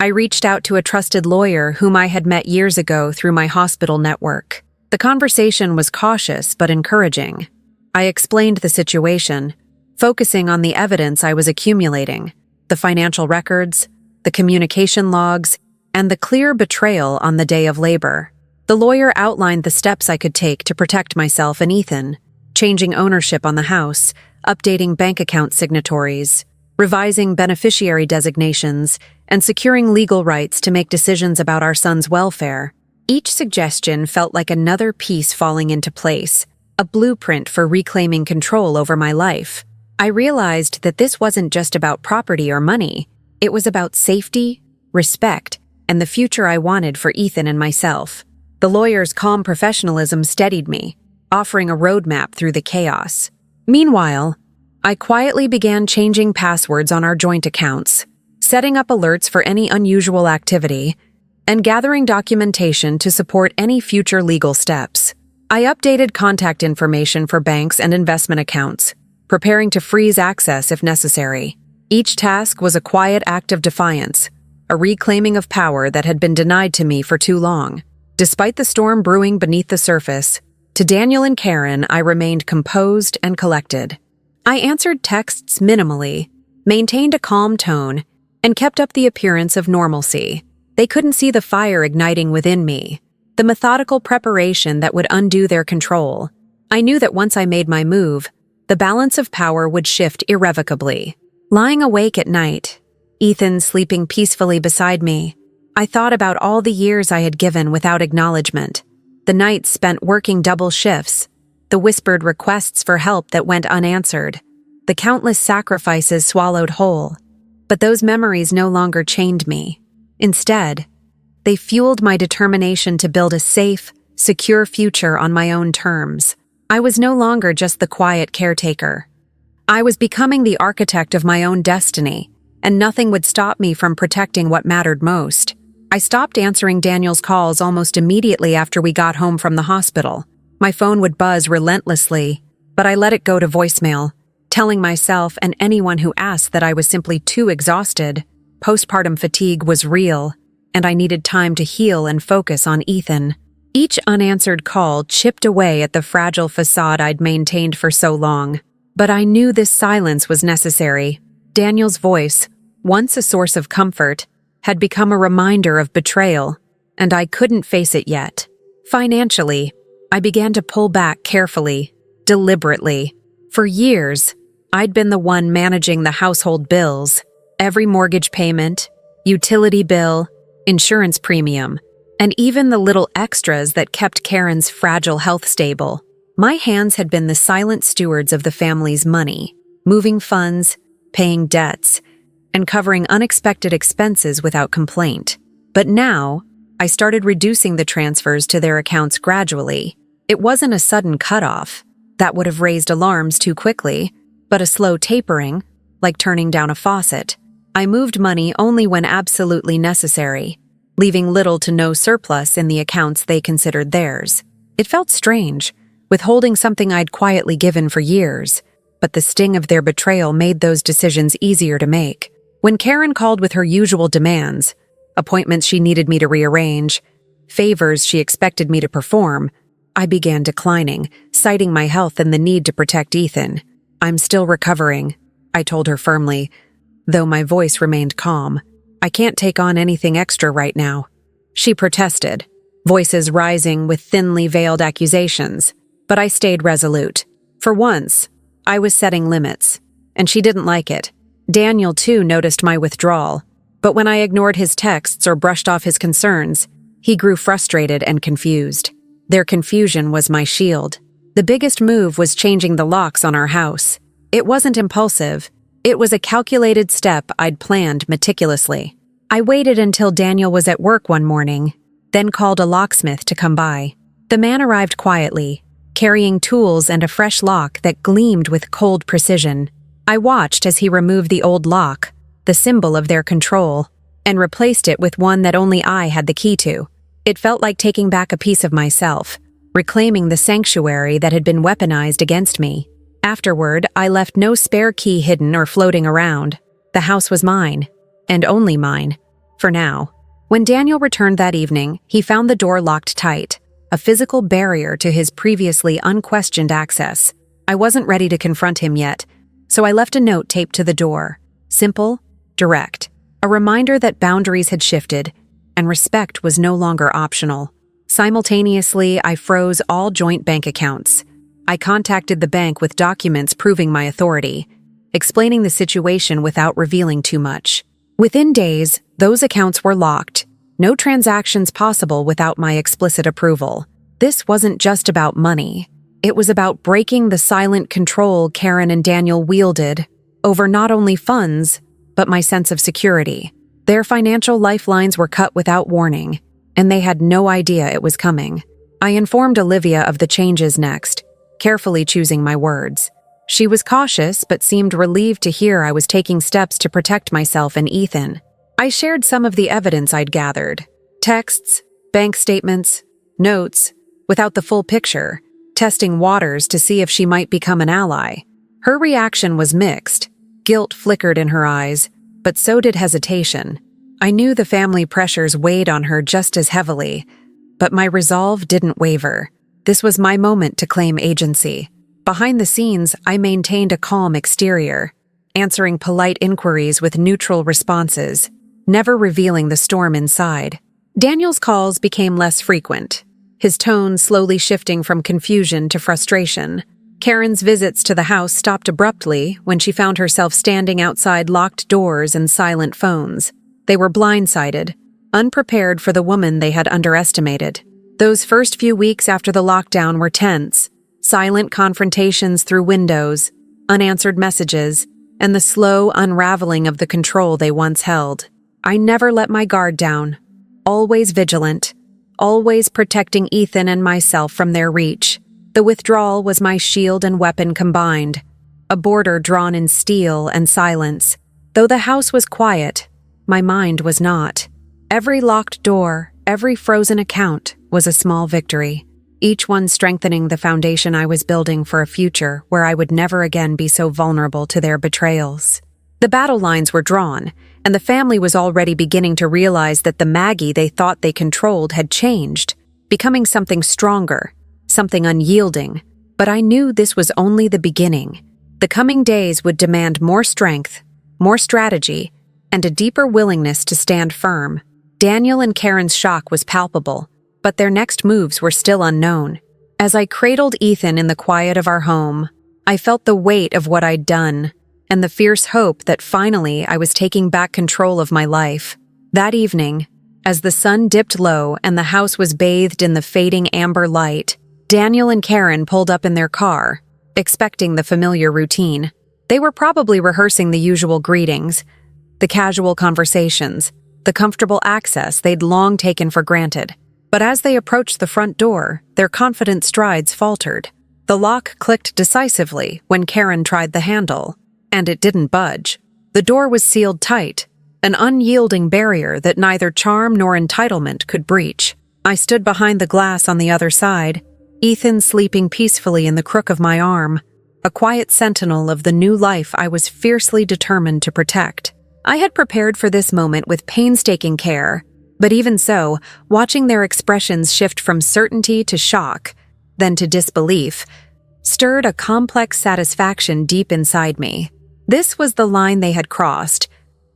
I reached out to a trusted lawyer whom I had met years ago through my hospital network. The conversation was cautious but encouraging. I explained the situation, focusing on the evidence I was accumulating, the financial records, the communication logs, and the clear betrayal on the day of labor. The lawyer outlined the steps I could take to protect myself and Ethan, changing ownership on the house, updating bank account signatories, revising beneficiary designations, and securing legal rights to make decisions about our son's welfare. Each suggestion felt like another piece falling into place, a blueprint for reclaiming control over my life. I realized that this wasn't just about property or money. It was about safety, respect, and the future I wanted for Ethan and myself. The lawyer's calm professionalism steadied me, offering a roadmap through the chaos. Meanwhile, I quietly began changing passwords on our joint accounts, setting up alerts for any unusual activity, and gathering documentation to support any future legal steps. I updated contact information for banks and investment accounts, preparing to freeze access if necessary. Each task was a quiet act of defiance, a reclaiming of power that had been denied to me for too long. Despite the storm brewing beneath the surface, to Daniel and Karen, I remained composed and collected. I answered texts minimally, maintained a calm tone, and kept up the appearance of normalcy. They couldn't see the fire igniting within me, the methodical preparation that would undo their control. I knew that once I made my move, the balance of power would shift irrevocably. Lying awake at night, Ethan sleeping peacefully beside me, I thought about all the years I had given without acknowledgement, the nights spent working double shifts, the whispered requests for help that went unanswered, the countless sacrifices swallowed whole. But those memories no longer chained me. Instead, they fueled my determination to build a safe, secure future on my own terms. I was no longer just the quiet caretaker. I was becoming the architect of my own destiny, and nothing would stop me from protecting what mattered most. I stopped answering Daniel's calls almost immediately after we got home from the hospital. My phone would buzz relentlessly, but I let it go to voicemail, telling myself and anyone who asked that I was simply too exhausted. Postpartum fatigue was real, and I needed time to heal and focus on Ethan. Each unanswered call chipped away at the fragile facade I'd maintained for so long. But I knew this silence was necessary. Daniel's voice, once a source of comfort, had become a reminder of betrayal, and I couldn't face it yet. Financially, I began to pull back carefully, deliberately. For years, I'd been the one managing the household bills, every mortgage payment, utility bill, insurance premium, and even the little extras that kept Karen's fragile health stable. My hands had been the silent stewards of the family's money, moving funds, paying debts, and covering unexpected expenses without complaint. But now, I started reducing the transfers to their accounts gradually. It wasn't a sudden cutoff that would have raised alarms too quickly, but a slow tapering, like turning down a faucet. I moved money only when absolutely necessary, leaving little to no surplus in the accounts they considered theirs. It felt strange, withholding something I'd quietly given for years, but the sting of their betrayal made those decisions easier to make. When Karen called with her usual demands, appointments she needed me to rearrange, favors she expected me to perform, I began declining, citing my health and the need to protect Ethan. "I'm still recovering," I told her firmly, though my voice remained calm. "I can't take on anything extra right now." She protested, voices rising with thinly veiled accusations, but I stayed resolute. For once, I was setting limits, and she didn't like it. Daniel, too, noticed my withdrawal, but when I ignored his texts or brushed off his concerns, he grew frustrated and confused. Their confusion was my shield. The biggest move was changing the locks on our house. It wasn't impulsive. It was a calculated step I'd planned meticulously. I waited until Daniel was at work one morning, then called a locksmith to come by. The man arrived quietly, carrying tools and a fresh lock that gleamed with cold precision. I watched as he removed the old lock, the symbol of their control, and replaced it with one that only I had the key to. It felt like taking back a piece of myself, reclaiming the sanctuary that had been weaponized against me. Afterward, I left no spare key hidden or floating around. The house was mine, and only mine, for now. When Daniel returned that evening, he found the door locked tight, a physical barrier to his previously unquestioned access. I wasn't ready to confront him yet, so I left a note taped to the door. Simple, direct, a reminder that boundaries had shifted, and respect was no longer optional. Simultaneously, I froze all joint bank accounts. I contacted the bank with documents proving my authority, explaining the situation without revealing too much. Within days, those accounts were locked. No transactions possible without my explicit approval. This wasn't just about money. It was about breaking the silent control Karen and Daniel wielded over not only funds, but my sense of security. Their financial lifelines were cut without warning, and they had no idea it was coming. I informed Olivia of the changes next, carefully choosing my words. She was cautious but seemed relieved to hear I was taking steps to protect myself and Ethan. I shared some of the evidence I'd gathered. Texts, bank statements, notes, without the full picture, testing waters to see if she might become an ally. Her reaction was mixed. Guilt flickered in her eyes, but so did hesitation. I knew the family pressures weighed on her just as heavily, but my resolve didn't waver. This was my moment to claim agency. Behind the scenes, I maintained a calm exterior, answering polite inquiries with neutral responses, never revealing the storm inside. Daniel's calls became less frequent, his tone slowly shifting from confusion to frustration. Karen's visits to the house stopped abruptly when she found herself standing outside locked doors and silent phones. They were blindsided, unprepared for the woman they had underestimated. Those first few weeks after the lockdown were tense. Silent confrontations through windows, unanswered messages, and the slow unraveling of the control they once held. I never let my guard down, always vigilant, always protecting Ethan and myself from their reach. The withdrawal was my shield and weapon combined, a border drawn in steel and silence. Though the house was quiet, my mind was not. Every locked door, every frozen account was a small victory, each one strengthening the foundation I was building for a future where I would never again be so vulnerable to their betrayals. The battle lines were drawn, and the family was already beginning to realize that the Maggie they thought they controlled had changed, becoming something stronger, something unyielding. But I knew this was only the beginning. The coming days would demand more strength, more strategy, and a deeper willingness to stand firm. Daniel and Karen's shock was palpable, but their next moves were still unknown. As I cradled Ethan in the quiet of our home, I felt the weight of what I'd done, and the fierce hope that finally I was taking back control of my life. That evening, as the sun dipped low and the house was bathed in the fading amber light, Daniel and Karen pulled up in their car, expecting the familiar routine. They were probably rehearsing the usual greetings, the casual conversations, the comfortable access they'd long taken for granted. But as they approached the front door, their confident strides faltered. The lock clicked decisively when Karen tried the handle, and it didn't budge. The door was sealed tight, an unyielding barrier that neither charm nor entitlement could breach. I stood behind the glass on the other side, Ethan sleeping peacefully in the crook of my arm, a quiet sentinel of the new life I was fiercely determined to protect. I had prepared for this moment with painstaking care, but even so, watching their expressions shift from certainty to shock, then to disbelief, stirred a complex satisfaction deep inside me. This was the line they had crossed,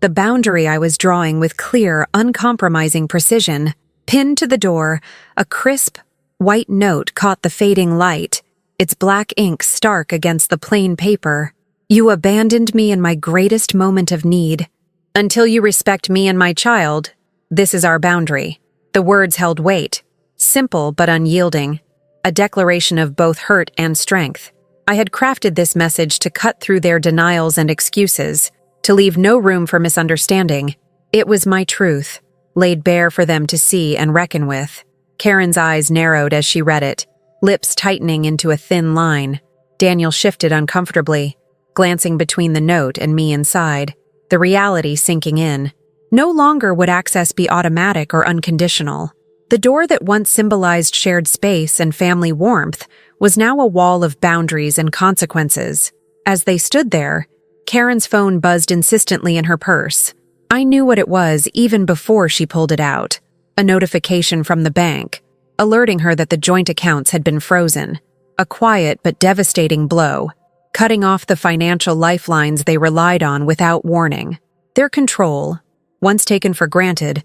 the boundary I was drawing with clear, uncompromising precision. Pinned to the door, a crisp, white note caught the fading light, its black ink stark against the plain paper. "You abandoned me in my greatest moment of need. Until you respect me and my child, this is our boundary." The words held weight, simple but unyielding, a declaration of both hurt and strength. I had crafted this message to cut through their denials and excuses, to leave no room for misunderstanding. It was my truth, laid bare for them to see and reckon with. Karen's eyes narrowed as she read it, lips tightening into a thin line. Daniel shifted uncomfortably, glancing between the note and me inside, the reality sinking in. No longer would access be automatic or unconditional. The door that once symbolized shared space and family warmth was now a wall of boundaries and consequences. As they stood there, Karen's phone buzzed insistently in her purse. I knew what it was even before she pulled it out. A notification from the bank, alerting her that the joint accounts had been frozen. A quiet but devastating blow, cutting off the financial lifelines they relied on without warning. Their control, once taken for granted,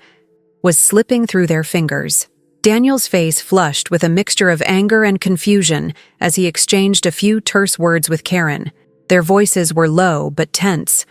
was slipping through their fingers. Daniel's face flushed with a mixture of anger and confusion as he exchanged a few terse words with Karen. Their voices were low but tense,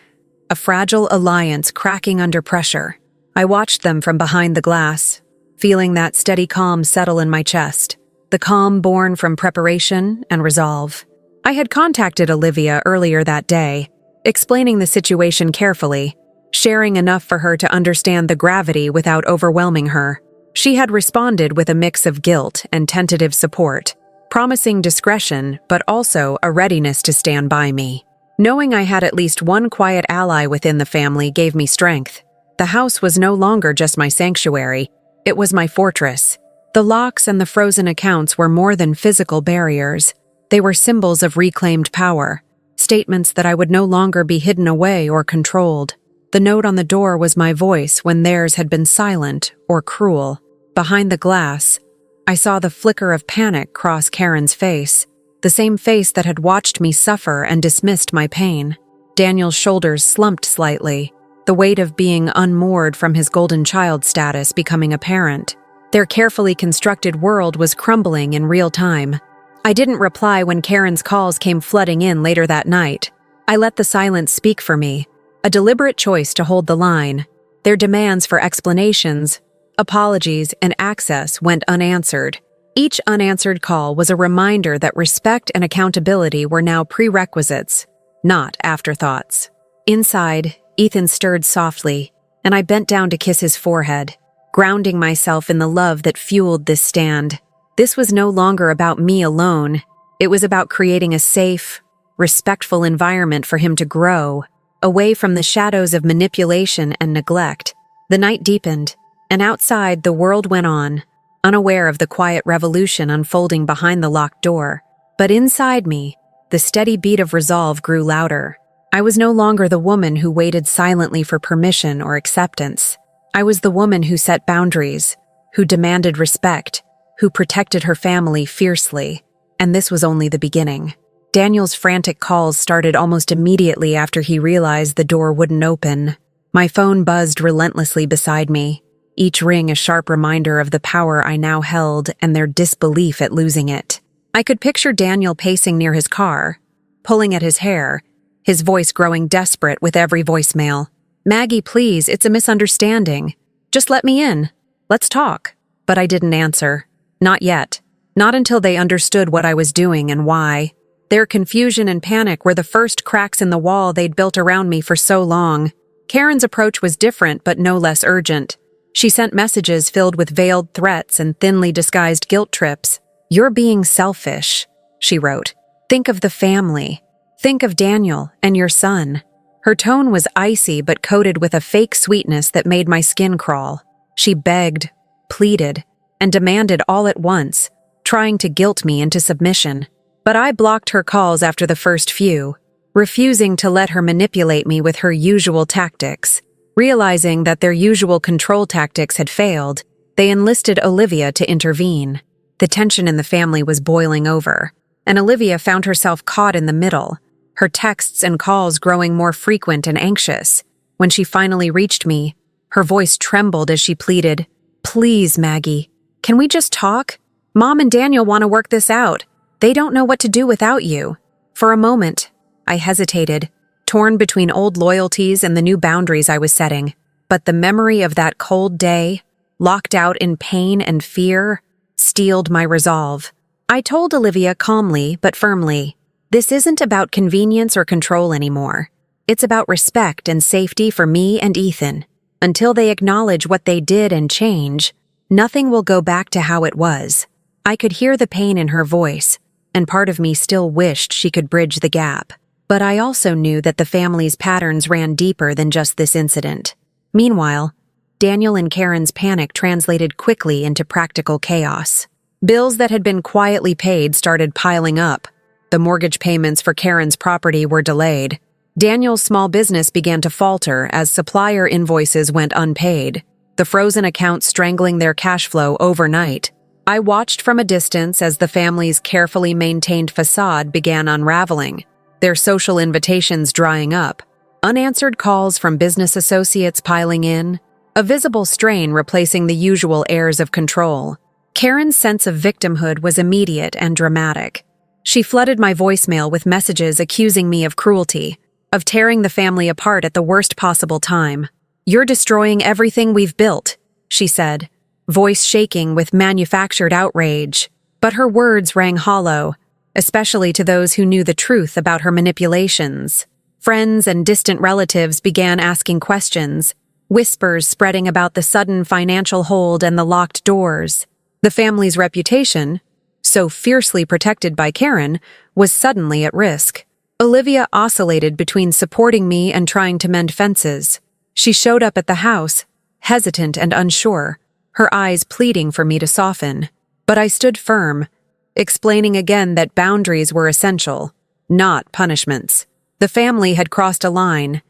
a fragile alliance cracking under pressure. I watched them from behind the glass, feeling that steady calm settle in my chest, the calm born from preparation and resolve. I had contacted Olivia earlier that day, explaining the situation carefully, sharing enough for her to understand the gravity without overwhelming her. She had responded with a mix of guilt and tentative support, promising discretion but also a readiness to stand by me. Knowing I had at least one quiet ally within the family gave me strength. The house was no longer just my sanctuary, it was my fortress. The locks and the frozen accounts were more than physical barriers. They were symbols of reclaimed power, statements that I would no longer be hidden away or controlled. The note on the door was my voice when theirs had been silent or cruel. Behind the glass, I saw the flicker of panic cross Karen's face, the same face that had watched me suffer and dismissed my pain. Daniel's shoulders slumped slightly, the weight of being unmoored from his golden child status becoming apparent. Their carefully constructed world was crumbling in real time. I didn't reply when Karen's calls came flooding in later that night. I let the silence speak for me, a deliberate choice to hold the line. Their demands for explanations, apologies, and access went unanswered. Each unanswered call was a reminder that respect and accountability were now prerequisites, not afterthoughts. Inside, Ethan stirred softly, and I bent down to kiss his forehead, grounding myself in the love that fueled this stand. This was no longer about me alone. It was about creating a safe, respectful environment for him to grow, away from the shadows of manipulation and neglect. The night deepened, and outside the world went on, unaware of the quiet revolution unfolding behind the locked door. But inside me, the steady beat of resolve grew louder. I was no longer the woman who waited silently for permission or acceptance. I was the woman who set boundaries, who demanded respect, who protected her family fiercely. And this was only the beginning. Daniel's frantic calls started almost immediately after he realized the door wouldn't open. My phone buzzed relentlessly beside me, each ring a sharp reminder of the power I now held and their disbelief at losing it. I could picture Daniel pacing near his car, pulling at his hair, his voice growing desperate with every voicemail. "Maggie, please, it's a misunderstanding. Just let me in. Let's talk." But I didn't answer. Not yet. Not until they understood what I was doing and why. Their confusion and panic were the first cracks in the wall they'd built around me for so long. Karen's approach was different but no less urgent. She sent messages filled with veiled threats and thinly disguised guilt trips. "You're being selfish," she wrote. "Think of the family. Think of Daniel and your son." Her tone was icy but coated with a fake sweetness that made my skin crawl. She begged, pleaded, and demanded all at once, trying to guilt me into submission. But I blocked her calls after the first few, refusing to let her manipulate me with her usual tactics. Realizing that their usual control tactics had failed, they enlisted Olivia to intervene. The tension in the family was boiling over, and Olivia found herself caught in the middle, her texts and calls growing more frequent and anxious. When she finally reached me, her voice trembled as she pleaded, "Please, Maggie, can we just talk? Mom and Daniel want to work this out. They don't know what to do without you." For a moment, I hesitated, torn between old loyalties and the new boundaries I was setting. But the memory of that cold day, locked out in pain and fear, steeled my resolve. I told Olivia calmly but firmly, "This isn't about convenience or control anymore. It's about respect and safety for me and Ethan. Until they acknowledge what they did and change, nothing will go back to how it was." I could hear the pain in her voice, and part of me still wished she could bridge the gap. But I also knew that the family's patterns ran deeper than just this incident. Meanwhile, Daniel and Karen's panic translated quickly into practical chaos. Bills that had been quietly paid started piling up. The mortgage payments for Karen's property were delayed. Daniel's small business began to falter as supplier invoices went unpaid, the frozen accounts strangling their cash flow overnight. I watched from a distance as the family's carefully maintained facade began unraveling, their social invitations drying up, unanswered calls from business associates piling in, a visible strain replacing the usual airs of control. Karen's sense of victimhood was immediate and dramatic. She flooded my voicemail with messages accusing me of cruelty, of tearing the family apart at the worst possible time. "You're destroying everything we've built," she said, voice shaking with manufactured outrage. But her words rang hollow, especially to those who knew the truth about her manipulations. Friends and distant relatives began asking questions, whispers spreading about the sudden financial hold and the locked doors. The family's reputation, so fiercely protected by Karen, was suddenly at risk. Olivia oscillated between supporting me and trying to mend fences. She showed up at the house, hesitant and unsure, her eyes pleading for me to soften. But I stood firm, explaining again that boundaries were essential, not punishments. The family had crossed a line,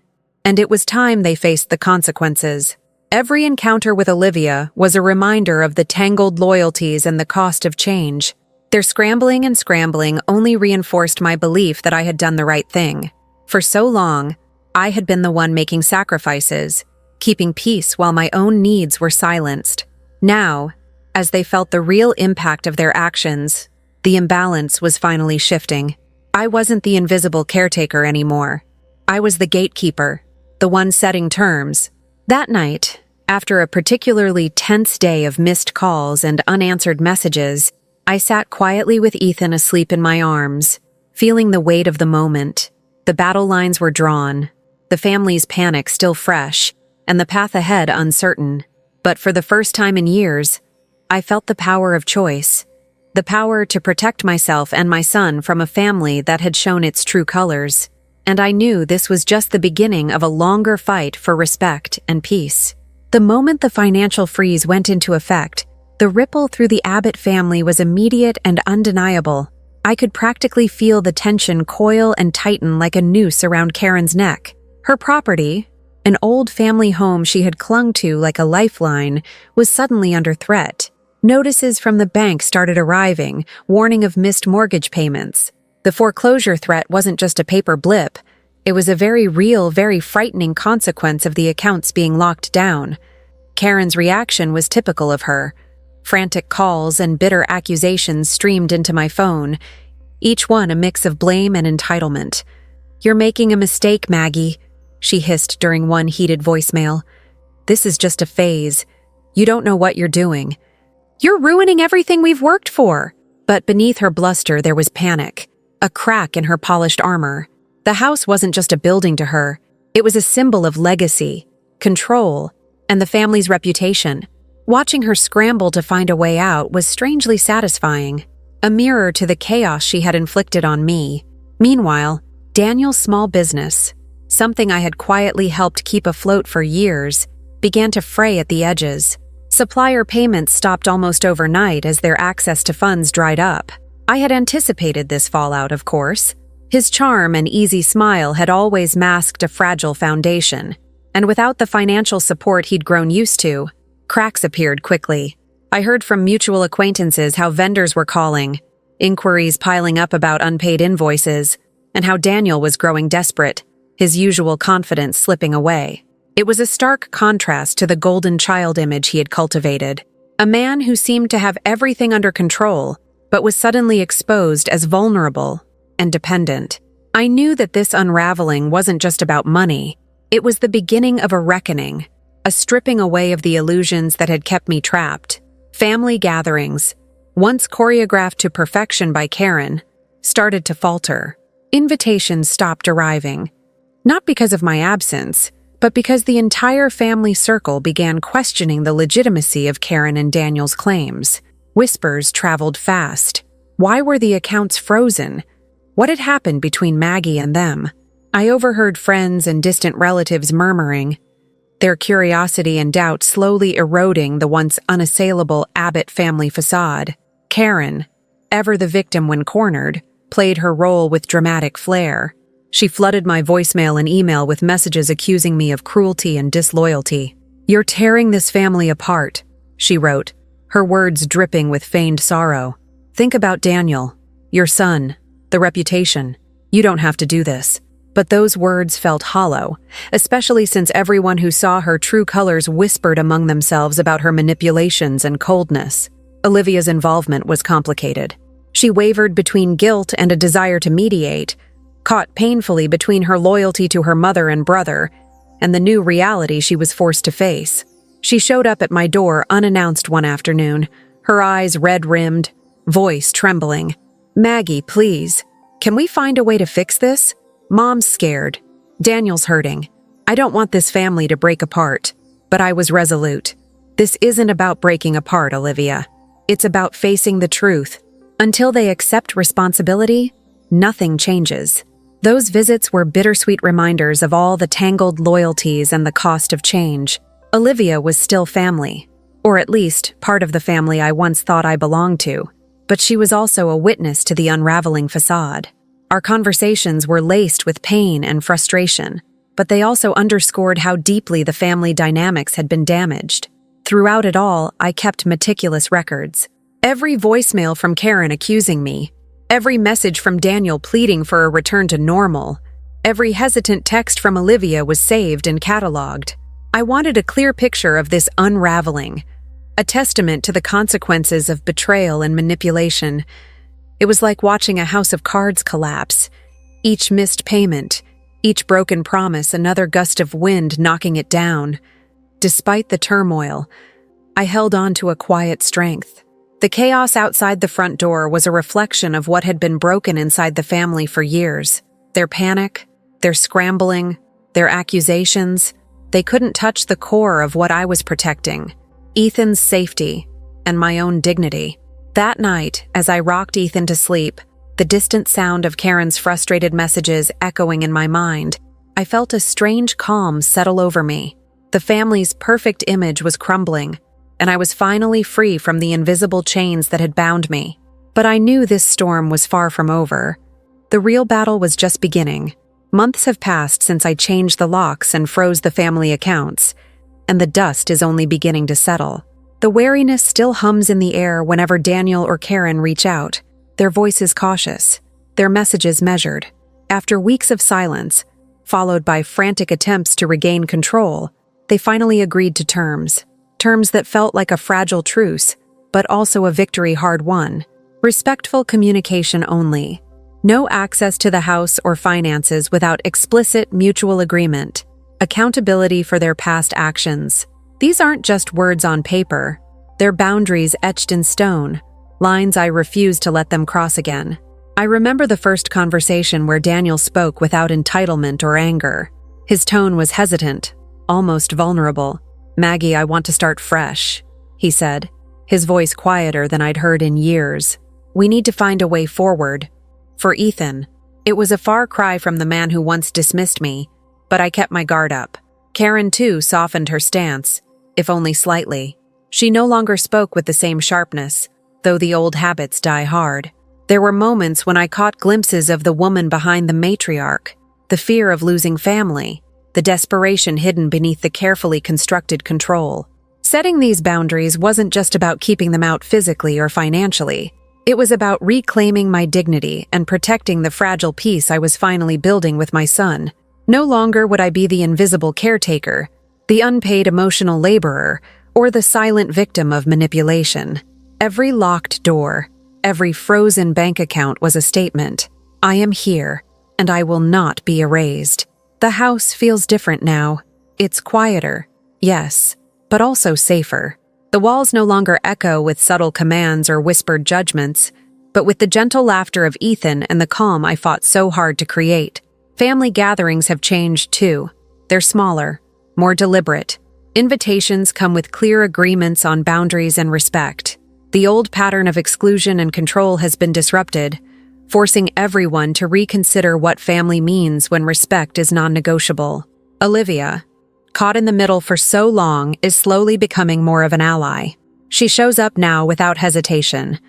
and it was time they faced the consequences. Every encounter with Olivia was a reminder of the tangled loyalties and the cost of change. Their scrambling and scrambling only reinforced my belief that I had done the right thing. For so long, I had been the one making sacrifices, keeping peace while my own needs were silenced. Now, as they felt the real impact of their actions, the imbalance was finally shifting. I wasn't the invisible caretaker anymore. I was the gatekeeper, the one setting terms. That night, after a particularly tense day of missed calls and unanswered messages, I sat quietly with Ethan asleep in my arms, feeling the weight of the moment. The battle lines were drawn, the family's panic still fresh, and the path ahead uncertain. But for the first time in years, I felt the power of choice, the power to protect myself and my son from a family that had shown its true colors. And I knew this was just the beginning of a longer fight for respect and peace. The moment the financial freeze went into effect, the ripple through the Abbott family was immediate and undeniable. I could practically feel the tension coil and tighten like a noose around Karen's neck. Her property, an old family home she had clung to like a lifeline, was suddenly under threat. Notices from the bank started arriving, warning of missed mortgage payments. The foreclosure threat wasn't just a paper blip. It was a very real, very frightening consequence of the accounts being locked down. Karen's reaction was typical of her. Frantic calls and bitter accusations streamed into my phone, each one a mix of blame and entitlement. "You're making a mistake, Maggie," she hissed during one heated voicemail. "This is just a phase. You don't know what you're doing. You're ruining everything we've worked for." But beneath her bluster there was panic, a crack in her polished armor. The house wasn't just a building to her. It was a symbol of legacy, control, and the family's reputation. Watching her scramble to find a way out was strangely satisfying, a mirror to the chaos she had inflicted on me. Meanwhile, Daniel's small business, something I had quietly helped keep afloat for years, began to fray at the edges. Supplier payments stopped almost overnight as their access to funds dried up. I had anticipated this fallout, of course. His charm and easy smile had always masked a fragile foundation, and without the financial support he'd grown used to, cracks appeared quickly. I heard from mutual acquaintances how vendors were calling, inquiries piling up about unpaid invoices, and how Daniel was growing desperate, his usual confidence slipping away. It was a stark contrast to the golden child image he had cultivated, a man who seemed to have everything under control, but was suddenly exposed as vulnerable and dependent. I knew that this unraveling wasn't just about money. It was the beginning of a reckoning, a stripping away of the illusions that had kept me trapped. Family gatherings, once choreographed to perfection by Karen, started to falter. Invitations stopped arriving, not because of my absence, but because the entire family circle began questioning the legitimacy of Karen and Daniel's claims. Whispers traveled fast. Why were the accounts frozen? What had happened between Maggie and them? I overheard friends and distant relatives murmuring, their curiosity and doubt slowly eroding the once unassailable Abbott family facade. Karen, ever the victim when cornered, played her role with dramatic flair. She flooded my voicemail and email with messages accusing me of cruelty and disloyalty. "You're tearing this family apart," she wrote, her words dripping with feigned sorrow. "Think about Daniel, your son, the reputation. You don't have to do this." But those words felt hollow, especially since everyone who saw her true colors whispered among themselves about her manipulations and coldness. Olivia's involvement was complicated. She wavered between guilt and a desire to mediate, caught painfully between her loyalty to her mother and brother and the new reality she was forced to face. She showed up at my door unannounced one afternoon, her eyes red-rimmed, voice trembling. "Maggie, please. Can we find a way to fix this? Mom's scared. Daniel's hurting. I don't want this family to break apart." But I was resolute. This isn't about breaking apart, Olivia. It's about facing the truth. Until they accept responsibility, nothing changes. Those visits were bittersweet reminders of all the tangled loyalties and the cost of change. Olivia was still family, or at least part of the family I once thought I belonged to, but she was also a witness to the unraveling facade. Our conversations were laced with pain and frustration, but they also underscored how deeply the family dynamics had been damaged. Throughout it all, I kept meticulous records. Every voicemail from Karen accusing me, every message from Daniel pleading for a return to normal, every hesitant text from Olivia was saved and cataloged. I wanted a clear picture of this unraveling, a testament to the consequences of betrayal and manipulation. It was like watching a house of cards collapse. Each missed payment, each broken promise, another gust of wind knocking it down. Despite the turmoil, I held on to a quiet strength. The chaos outside the front door was a reflection of what had been broken inside the family for years. Their panic, their scrambling, their accusations, they couldn't touch the core of what I was protecting: Ethan's safety and my own dignity. That night, as I rocked Ethan to sleep, the distant sound of Karen's frustrated messages echoing in my mind, I felt a strange calm settle over me. The family's perfect image was crumbling, and I was finally free from the invisible chains that had bound me. But I knew this storm was far from over. The real battle was just beginning. Months have passed since I changed the locks and froze the family accounts, and the dust is only beginning to settle. The wariness still hums in the air whenever Daniel or Karen reach out, their voices cautious, their messages measured. After weeks of silence, followed by frantic attempts to regain control, they finally agreed to terms that felt like a fragile truce, but also a victory hard won. Respectful communication only. No access to the house or finances without explicit mutual agreement. Accountability for their past actions. These aren't just words on paper. They're boundaries etched in stone, lines I refuse to let them cross again. I remember the first conversation where Daniel spoke without entitlement or anger. His tone was hesitant, almost vulnerable. "Maggie, I want to start fresh," he said, his voice quieter than I'd heard in years. "We need to find a way forward." For Ethan, it was a far cry from the man who once dismissed me, but I kept my guard up. Karen, too, softened her stance, if only slightly. She no longer spoke with the same sharpness, though the old habits die hard. There were moments when I caught glimpses of the woman behind the matriarch, the fear of losing family, the desperation hidden beneath the carefully constructed control. Setting these boundaries wasn't just about keeping them out physically or financially. It was about reclaiming my dignity and protecting the fragile peace I was finally building with my son. No longer would I be the invisible caretaker, the unpaid emotional laborer, or the silent victim of manipulation. Every locked door, every frozen bank account was a statement. I am here, and I will not be erased. The house feels different now. It's quieter, yes, but also safer. The walls no longer echo with subtle commands or whispered judgments, but with the gentle laughter of Ethan and the calm I fought so hard to create. Family gatherings have changed too. They're smaller, more deliberate. Invitations come with clear agreements on boundaries and respect. The old pattern of exclusion and control has been disrupted, forcing everyone to reconsider what family means when respect is non-negotiable. Olivia, caught in the middle for so long, is slowly becoming more of an ally. She shows up now without hesitation,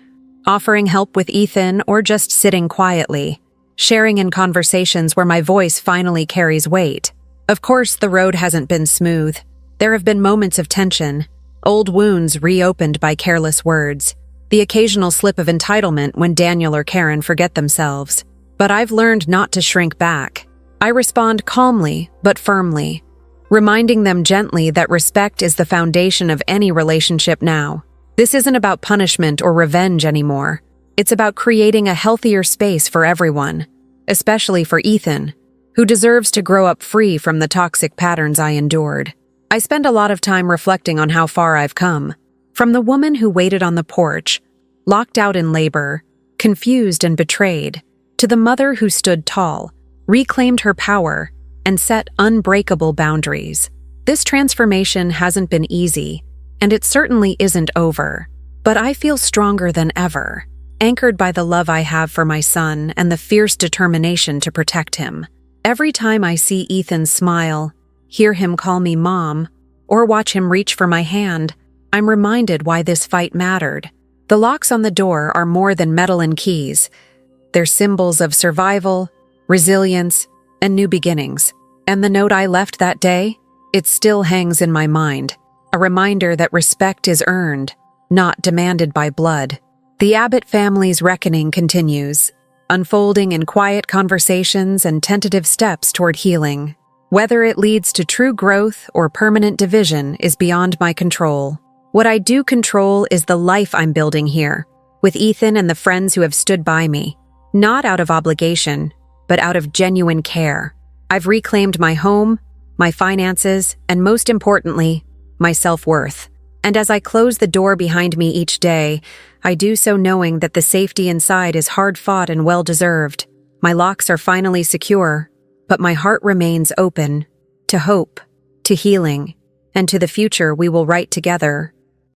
offering help with Ethan or just sitting quietly, sharing in conversations where my voice finally carries weight. Of course, the road hasn't been smooth. There have been moments of tension, old wounds reopened by careless words, the occasional slip of entitlement when Daniel or Karen forget themselves. But I've learned not to shrink back. I respond calmly but firmly, reminding them gently that respect is the foundation of any relationship now. This isn't about punishment or revenge anymore. It's about creating a healthier space for everyone, especially for Ethan, who deserves to grow up free from the toxic patterns I endured. I spend a lot of time reflecting on how far I've come. From the woman who waited on the porch, locked out in labor, confused and betrayed, to the mother who stood tall, reclaimed her power, and set unbreakable boundaries. This transformation hasn't been easy, and it certainly isn't over. But I feel stronger than ever, anchored by the love I have for my son and the fierce determination to protect him. Every time I see Ethan smile, hear him call me mom, or watch him reach for my hand, I'm reminded why this fight mattered. The locks on the door are more than metal and keys. They're symbols of survival, resilience, and new beginnings. And the note I left that day? It still hangs in my mind, a reminder that respect is earned, not demanded by blood. The Abbott family's reckoning continues, unfolding in quiet conversations and tentative steps toward healing. Whether it leads to true growth or permanent division is beyond my control. What I do control is the life I'm building here, with Ethan and the friends who have stood by me, not out of obligation, but out of genuine care. I've reclaimed my home, my finances, and most importantly, my self-worth. And as I close the door behind me each day, I do so knowing that the safety inside is hard-fought and well-deserved. My locks are finally secure, but my heart remains open to hope, to healing, and to the future we will write together